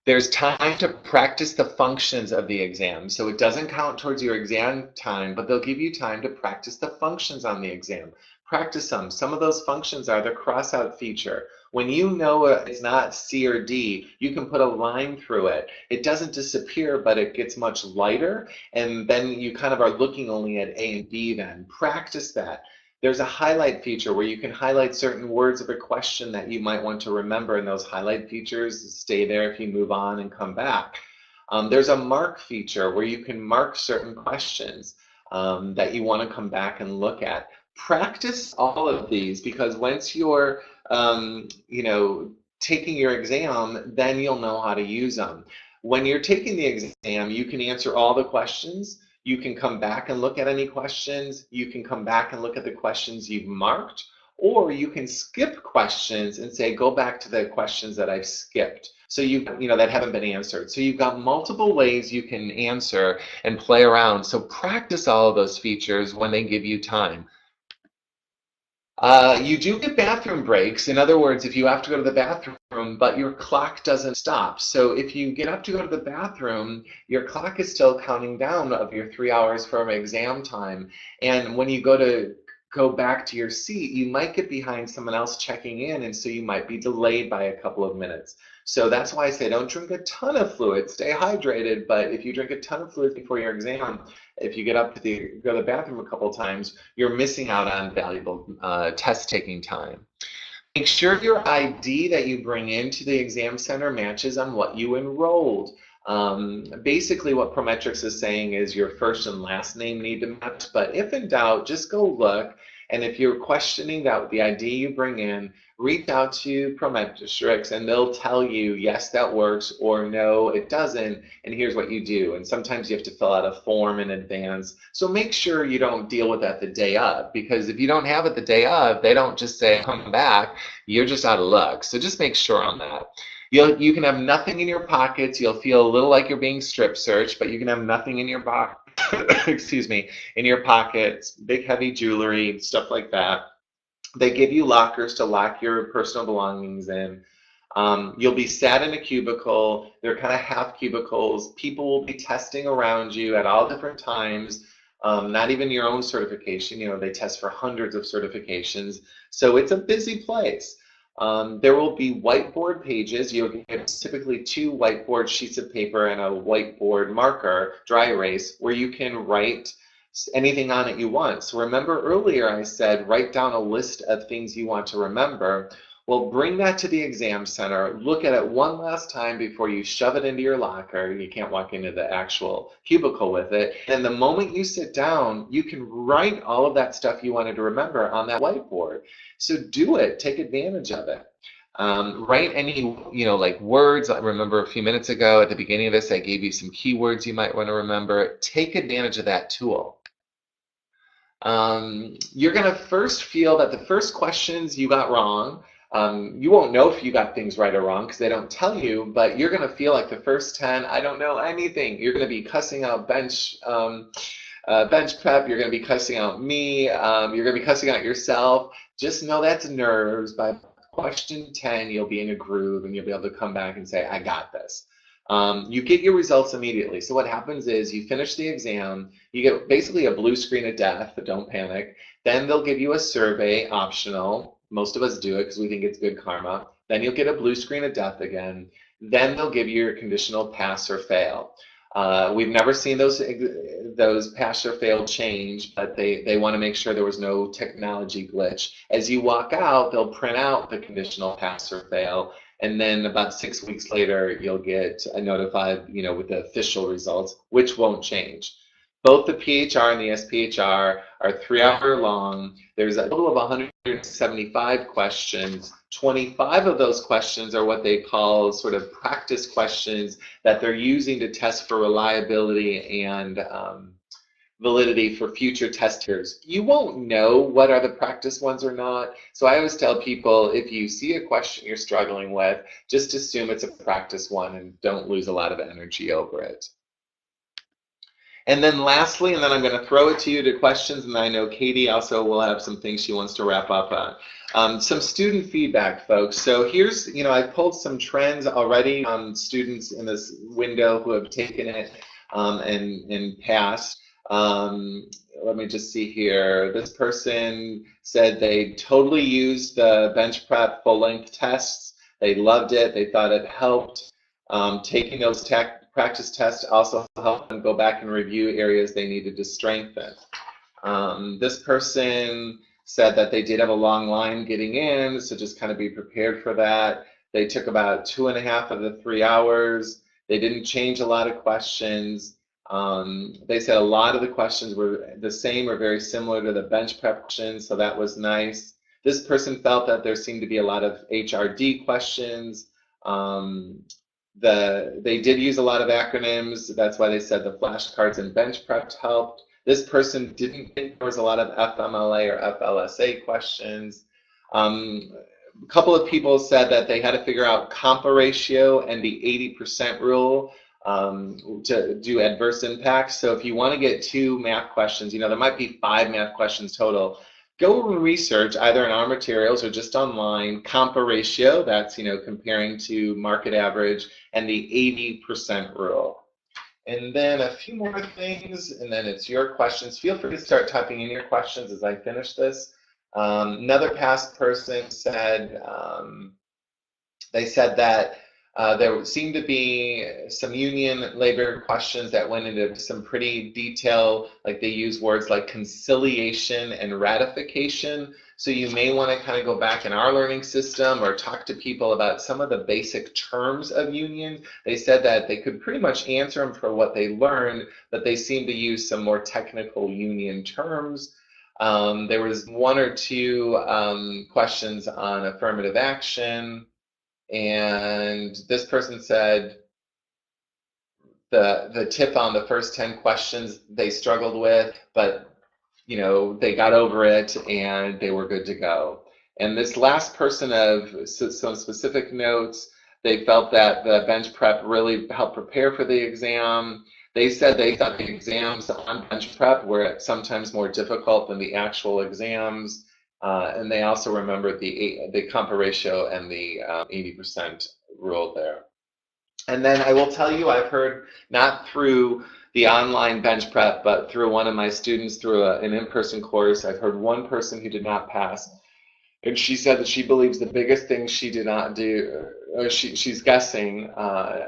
There's time to practice the functions of the exam. So it doesn't count towards your exam time, but they'll give you time to practice the functions on the exam. Practice them. Some of those functions are the crossout feature. When you know it's not C or D, you can put a line through it. It doesn't disappear, but it gets much lighter, and then you kind of are looking only at A and B then. Practice that. There's a highlight feature where you can highlight certain words of a question that you might want to remember, and those highlight features stay there if you move on and come back. There's a mark feature where you can mark certain questions that you want to come back and look at. Practice all of these, because once you're taking your exam, then you'll know how to use them. When you're taking the exam, you can answer all the questions. You can come back and look at any questions. You can come back and look at the questions you've marked, or you can skip questions and say, go back to the questions that I've skipped. So that haven't been answered. So you've got multiple ways you can answer and play around. So practice all of those features when they give you time. You do get bathroom breaks. In other words, if you have to go to the bathroom, but your clock doesn't stop. So if you get up to go to the bathroom, your clock is still counting down of your 3 hours from exam time. And when you go back to your seat, you might get behind someone else checking in, and so you might be delayed by a couple of minutes. So that's why I say don't drink a ton of fluid. Stay hydrated, but if you drink a ton of fluid before your exam, if you get up to go to the bathroom a couple times, you're missing out on valuable test-taking time. Make sure your ID that you bring into the exam center matches on what you enrolled. Basically what Prometrics is saying is your first and last name need to match, but if in doubt, just go look. And if you're questioning that the idea you bring in, reach out to ProMetrics and they'll tell you, yes, that works, or no, it doesn't, and here's what you do. And sometimes you have to fill out a form in advance. So make sure you don't deal with that the day of, because if you don't have it the day of, they don't just say, come back, you're just out of luck. So just make sure on that. You can have nothing in your pockets. You'll feel a little like you're being strip searched, but you can have nothing in your excuse me, in your pockets, big heavy jewelry, stuff like that. They give you lockers to lock your personal belongings in. You'll be sat in a cubicle. They're kind of half cubicles. People will be testing around you at all different times. Not even your own certification. You know, they test for hundreds of certifications. So it's a busy place. There will be whiteboard pages. You'll get typically 2 whiteboard sheets of paper and a whiteboard marker, dry erase, where you can write anything on it you want. So remember earlier I said write down a list of things you want to remember. Well, bring that to the exam center. Look at it one last time before you shove it into your locker. You can't walk into the actual cubicle with it. And the moment you sit down, you can write all of that stuff you wanted to remember on that whiteboard. So do it. Take advantage of it. Write any, like words. I remember a few minutes ago at the beginning of this, I gave you some keywords you might want to remember. Take advantage of that tool. You're going to first feel that the first questions you got wrong. You won't know if you got things right or wrong because they don't tell you, but you're going to feel like the first 10, I don't know anything. You're going to be cussing out bench prep. You're going to be cussing out me. You're going to be cussing out yourself. Just know that's nerves. By question 10, you'll be in a groove and you'll be able to come back and say, I got this. You get your results immediately. So what happens is you finish the exam, you get basically a blue screen of death, but don't panic. Then they'll give you a survey, optional. Most of us do it because we think it's good karma. Then you'll get a blue screen of death again. Then they'll give you your conditional pass or fail. We've never seen those pass or fail change, but they want to make sure there was no technology glitch. As you walk out, they'll print out the conditional pass or fail, and then about 6 weeks later, you'll get notified, with the official results, which won't change. Both the PHR and the SPHR are 3-hour long. There's a total of 175 questions. 25 of those questions are what they call sort of practice questions that they're using to test for reliability and validity for future testers. You won't know what are the practice ones or not. So I always tell people, if you see a question you're struggling with, just assume it's a practice one and don't lose a lot of energy over it. And then lastly, and then I'm going to throw it to you to questions, and I know Katie also will have some things she wants to wrap up on. Some student feedback, folks. So here's, I've pulled some trends already on students in this window who have taken it and passed. Let me just see here. This person said they totally used the bench prep full-length tests. They loved it. They thought it helped. Taking those practice tests also helped them go back and review areas they needed to strengthen. This person said that they did have a long line getting in, so just kind of be prepared for that. They took about 2.5 of the 3 hours. They didn't change a lot of questions. They said a lot of the questions were the same or very similar to the bench prep questions, so that was nice. This person felt that there seemed to be a lot of HRD questions. They did use a lot of acronyms. That's why they said the flashcards and bench prep helped. This person didn't think there was a lot of FMLA or FLSA questions. A couple of people said that they had to figure out compa ratio and the 80% rule to do adverse impacts. So if you want to get 2 math questions, there might be 5 math questions total. Go research either in our materials or just online, compa ratio, that's comparing to market average, and the 80% rule. And then a few more things, and then it's your questions. Feel free to start typing in your questions as I finish this. Another past person said, they said that there seemed to be some union labor questions that went into some pretty detail, like they use words like conciliation and ratification. So you may want to kind of go back in our learning system or talk to people about some of the basic terms of union. They said that they could pretty much answer them for what they learned, but they seem to use some more technical union terms. There was one or two questions on affirmative action, and this person said the tip on the first 10 questions they struggled with, but they got over it and they were good to go. And this last person of some specific notes, they felt that the bench prep really helped prepare for the exam. They said they thought the exams on bench prep were sometimes more difficult than the actual exams. And they also remembered the compa ratio and the 80% rule there. And then I will tell you, I've heard not through the online bench prep, but through one of my students through an in-person course, I've heard one person who did not pass. And she said that she believes the biggest thing she did not do, or she's guessing,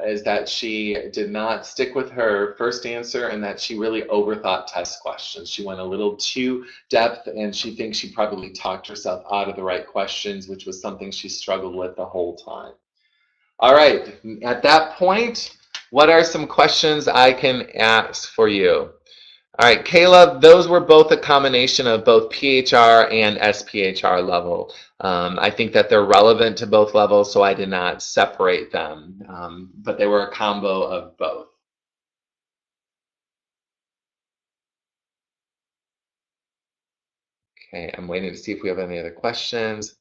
is that she did not stick with her first answer and that she really overthought test questions. She went a little too depth and she thinks she probably talked herself out of the right questions, which was something she struggled with the whole time. All right, at that point, what are some questions I can ask for you? All right, Caleb, those were both a combination of both PHR and SPHR level. I think that they're relevant to both levels, so I did not separate them, but they were a combo of both. Okay, I'm waiting to see if we have any other questions.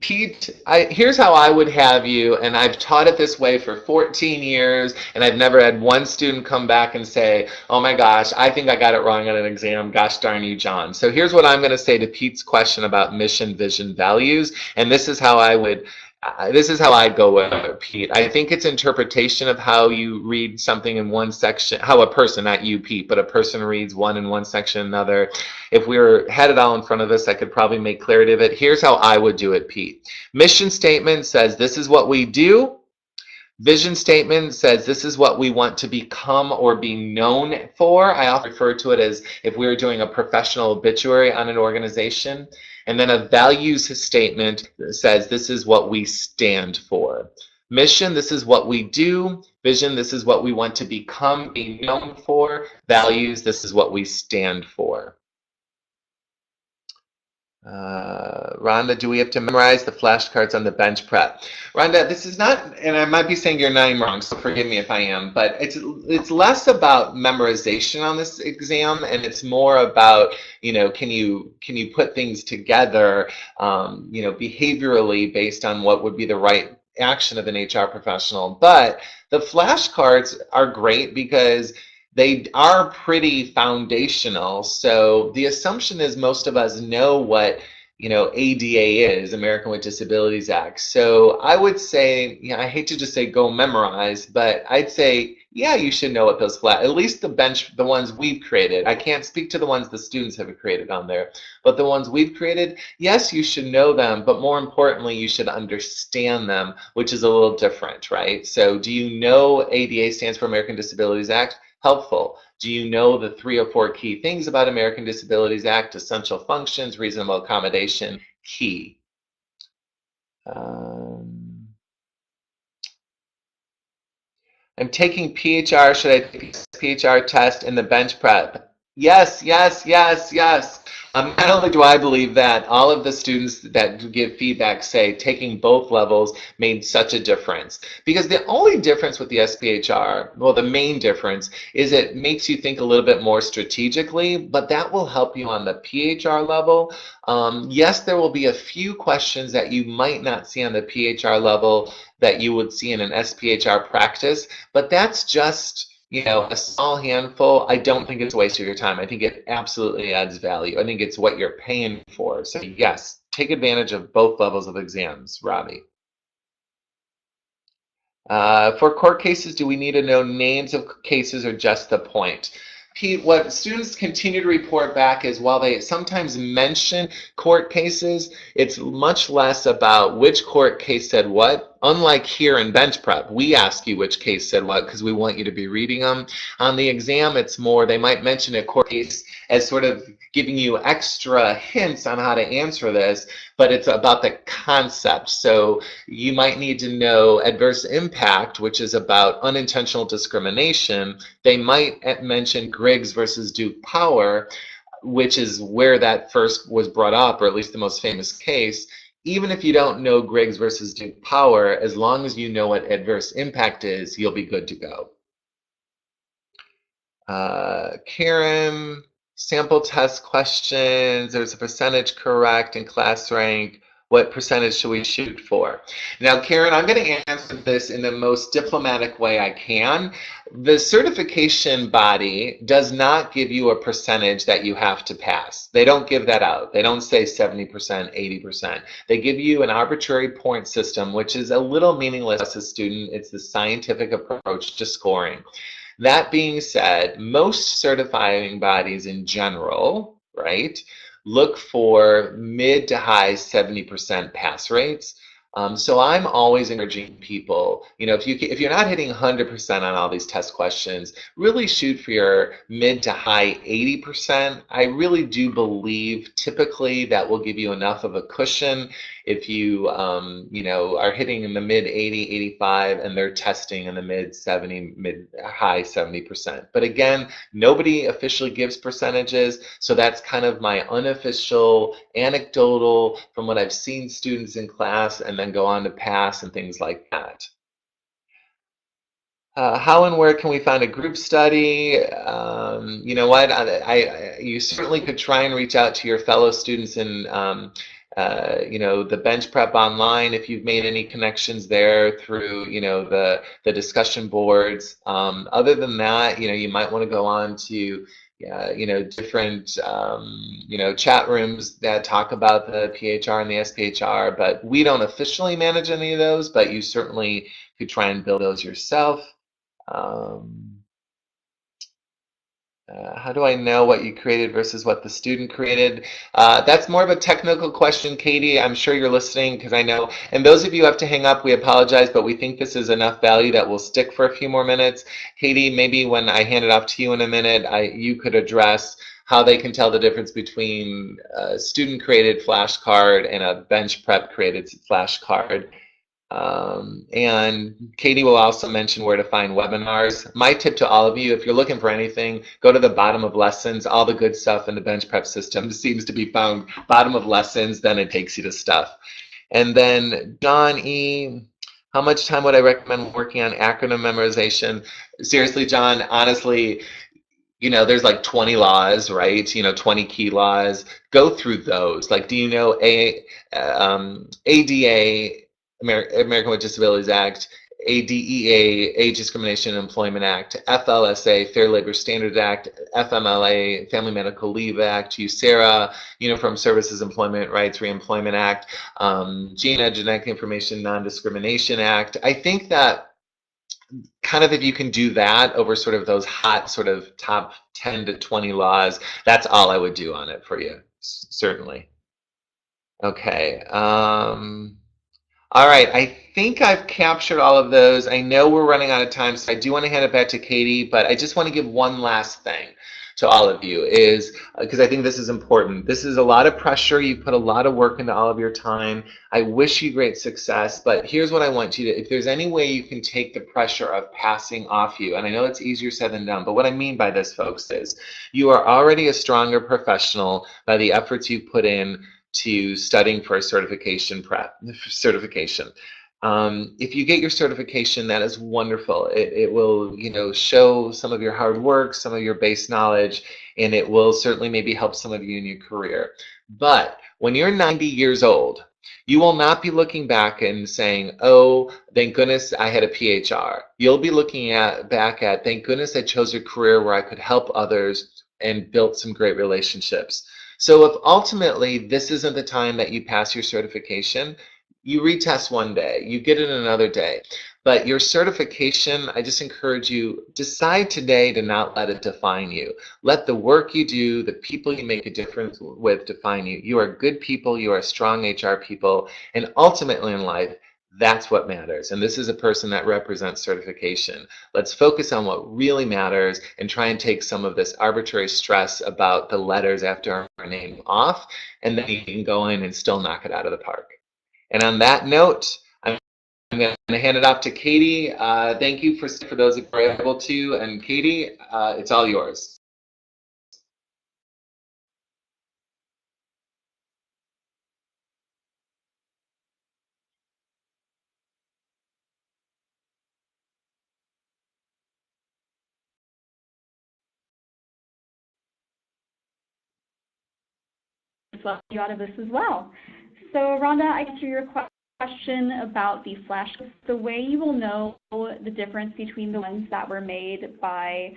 Pete, here's how I would have you, and I've taught it this way for 14 years, and I've never had one student come back and say, oh my gosh, I think I got it wrong on an exam, gosh darn you, John. So here's what I'm going to say to Pete's question about mission, vision, values, and this is how I'd go with it, Pete. I think it's interpretation of how you read something in one section, how a person, not you, Pete, but a person reads one in one section, another. If we had it all in front of us, I could probably make clarity of it. Here's how I would do it, Pete. Mission statement says this is what we do. Vision statement says this is what we want to become or be known for. I often refer to it as if we were doing a professional obituary on an organization. And then a values statement says this is what we stand for. Mission, this is what we do. Vision, this is what we want to become, be known for. Values, this is what we stand for. Rhonda, do we have to memorize the flashcards on the bench prep? Rhonda, this is not, and I might be saying your name wrong, so forgive me if I am, but it's less about memorization on this exam, and it's more about, can you put things together, behaviorally based on what would be the right action of an HR professional. But the flashcards are great because they are pretty foundational. So the assumption is most of us know what, ADA is, American with Disabilities Act. So I would say, I hate to just say go memorize, but I'd say, yeah, you should know what those at least the ones we've created. I can't speak to the ones the students have created on there, but the ones we've created, yes, you should know them, but more importantly, you should understand them, which is a little different, right? So do you know ADA stands for American Disabilities Act? Helpful. Do you know the 3 or 4 key things about American Disabilities Act? Essential functions, reasonable accommodation, key. I'm taking PHR. Should I take a PHR test in the bench prep? Yes, yes, yes, yes. Not only do I believe that, all of the students that give feedback say taking both levels made such a difference. Because the only difference with the SPHR, well, the main difference, is it makes you think a little bit more strategically, but that will help you on the PHR level. Yes, there will be a few questions that you might not see on the PHR level that you would see in an SPHR practice, but that's just a small handful. I don't think it's a waste of your time. I think it absolutely adds value. I think it's what you're paying for. So yes, take advantage of both levels of exams, Robbie. For court cases, do we need to know names of cases or just the point? Pete, what students continue to report back is while they sometimes mention court cases, it's much less about which court case said what unlike here in bench prep, we ask you which case said what because we want you to be reading them. On the exam, it's more, they might mention a court case as sort of giving you extra hints on how to answer this, but it's about the concept. So you might need to know adverse impact, which is about unintentional discrimination. They might mention Griggs versus Duke Power, which is where that first was brought up, or at least the most famous case. Even if you don't know Griggs versus Duke Power, as long as you know what adverse impact is, you'll be good to go. Karen, sample test questions, there's a percentage correct in class rank. What percentage should we shoot for? Now, Karen, I'm going to answer this in the most diplomatic way I can. The certification body does not give you a percentage that you have to pass. They don't give that out. They don't say 70%, 80%. They give you an arbitrary point system, which is a little meaningless as a student. It's the scientific approach to scoring. That being said, most certifying bodies in general, right, look for mid to high 70% pass rates. So I'm always encouraging people, if you're not hitting 100% on all these test questions, really shoot for your mid to high 80%. I really do believe typically that will give you enough of a cushion if you, are hitting in the mid 80, 85, and they're testing in the mid 70, mid high 70%. But again, nobody officially gives percentages, so that's kind of my unofficial, anecdotal, from what I've seen students in class, and then go on to pass and things like that. How and where can we find a group study? You know what? You certainly could try and reach out to your fellow students in, the bench prep online if you've made any connections there through, the discussion boards. Other than that, you might want to go on to different, chat rooms that talk about the PHR and the SPHR, but we don't officially manage any of those, but you certainly could try and build those yourself. How do I know what you created versus what the student created? That's more of a technical question, Katie. I'm sure you're listening because I know. And those of you who have to hang up, we apologize, but we think this is enough value that will stick for a few more minutes. Katie, maybe when I hand it off to you in a minute, you could address how they can tell the difference between a student-created flashcard and a bench prep created flashcard. And Katie will also mention where to find webinars. My tip to all of you, if you're looking for anything, go to the bottom of lessons. All the good stuff in the bench prep system seems to be found bottom of lessons, then it takes you to stuff. And then John E., how much time would I recommend working on acronym memorization? Seriously, John, honestly, there's like 20 laws, right? 20 key laws. Go through those. Like, do you know ADA, American with Disabilities Act, ADEA, Age Discrimination and Employment Act, FLSA, Fair Labor Standards Act, FMLA, Family Medical Leave Act, USERA, Uniform Services Employment Rights Reemployment Act, Genetic Information Non-Discrimination Act. I think that kind of if you can do that over sort of those hot sort of top 10 to 20 laws, that's all I would do on it for you, certainly. Okay. All right, I think I've captured all of those. I know we're running out of time, so I do want to hand it back to Katie, but I just want to give one last thing to all of you is, because I think this is important. This is a lot of pressure. You put a lot of work into all of your time. I wish you great success, but here's what I want you to, if there's any way you can take the pressure of passing off you, and I know it's easier said than done, but what I mean by this, folks, is you are already a stronger professional by the efforts you put in to studying for a certification. If you get your certification, that is wonderful. It will, show some of your hard work, some of your base knowledge, and it will certainly maybe help some of you in your career. But when you're 90 years old, you will not be looking back and saying, oh, thank goodness I had a PHR. You'll be looking back at, thank goodness I chose a career where I could help others and built some great relationships. So if ultimately this isn't the time that you pass your certification, you retest one day, you get it another day. But your certification, I just encourage you, decide today to not let it define you. Let the work you do, the people you make a difference with define you. You are good people, you are strong HR people, and ultimately in life, That's what matters. And this is a person that represents certification. Let's focus on what really matters and try and take some of this arbitrary stress about the letters after our name off, and then you can go in and still knock it out of the park. And on that note, I'm going to hand it off to Katie. Thank you for those who were able to. And Katie, it's all yours. You out of this as well. So Rhonda, I answer your question about the flashcards. The way you will know the difference between the ones that were made by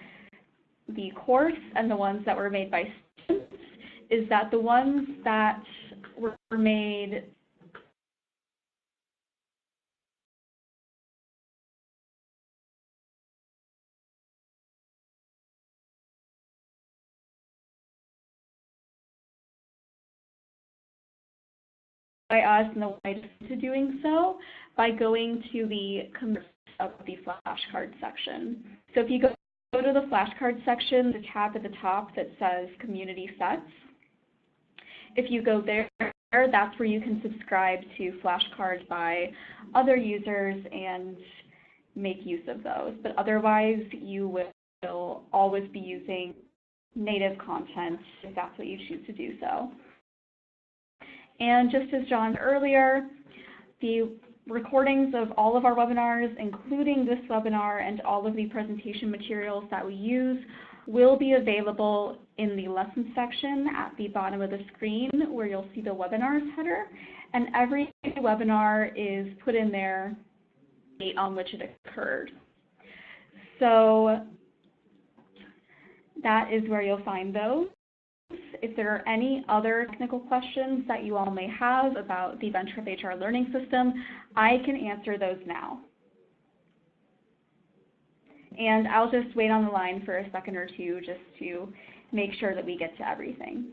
the course and the ones that were made by students is that the ones that were made by us and the way to doing so by going to the commercial of the flashcard section. So if you go to the flashcard section, the tab at the top that says Community Sets, if you go there, that's where you can subscribe to flashcards by other users and make use of those. But otherwise, you will always be using native content if that's what you choose to do so. And just as John said earlier, the recordings of all of our webinars, including this webinar and all of the presentation materials that we use, will be available in the lesson section at the bottom of the screen where you'll see the webinars header. And every webinar is put in there the date on which it occurred. So that is where you'll find those. If there are any other technical questions that you all may have about the SPHR learning system, I can answer those now. And I'll just wait on the line for a second or two just to make sure that we get to everything.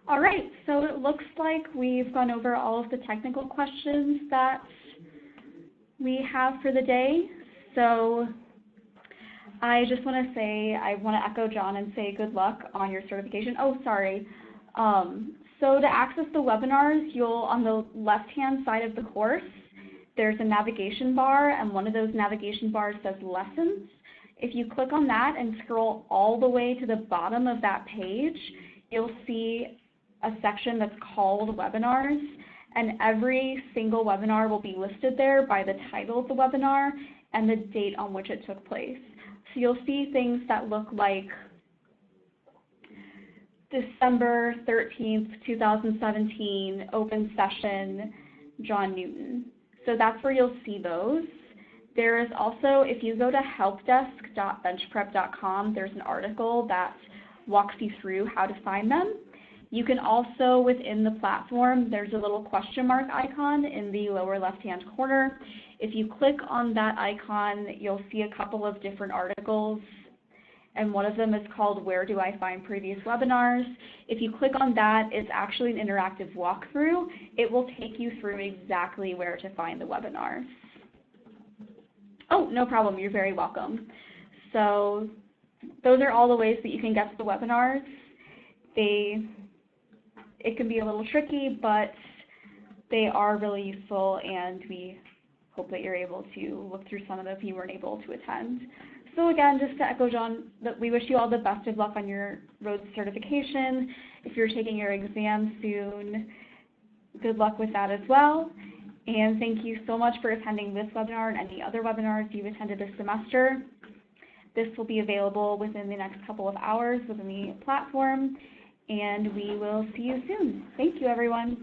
All right, so it looks like we've gone over all of the technical questions that we have for the day. So I just want to say, I want to echo John and say good luck on your certification. Oh, sorry. So to access the webinars, you'll, on the left-hand side of the course, there's a navigation bar, and one of those navigation bars says Lessons. If you click on that and scroll all the way to the bottom of that page, you'll see a section that's called Webinars, and every single webinar will be listed there by the title of the webinar and the date on which it took place. So you'll see things that look like December 13th, 2017, open session, John Newton. So that's where you'll see those. There is also, if you go to helpdesk.benchprep.com, there's an article that walks you through how to find them. You can also, within the platform, there's a little question mark icon in the lower left-hand corner. If you click on that icon, you'll see a couple of different articles, and one of them is called Where Do I Find Previous Webinars? If you click on that, it's actually an interactive walkthrough. It will take you through exactly where to find the webinars. Oh, no problem. You're very welcome. So those are all the ways that you can get to the webinars. It can be a little tricky, but they are really useful, and we hope that you're able to look through some of them if you weren't able to attend. So again, just to echo John, that we wish you all the best of luck on your road certification. If you're taking your exam soon, good luck with that as well. And thank you so much for attending this webinar and any other webinars you've attended this semester. This will be available within the next couple of hours within the platform, and we will see you soon. Thank you, everyone.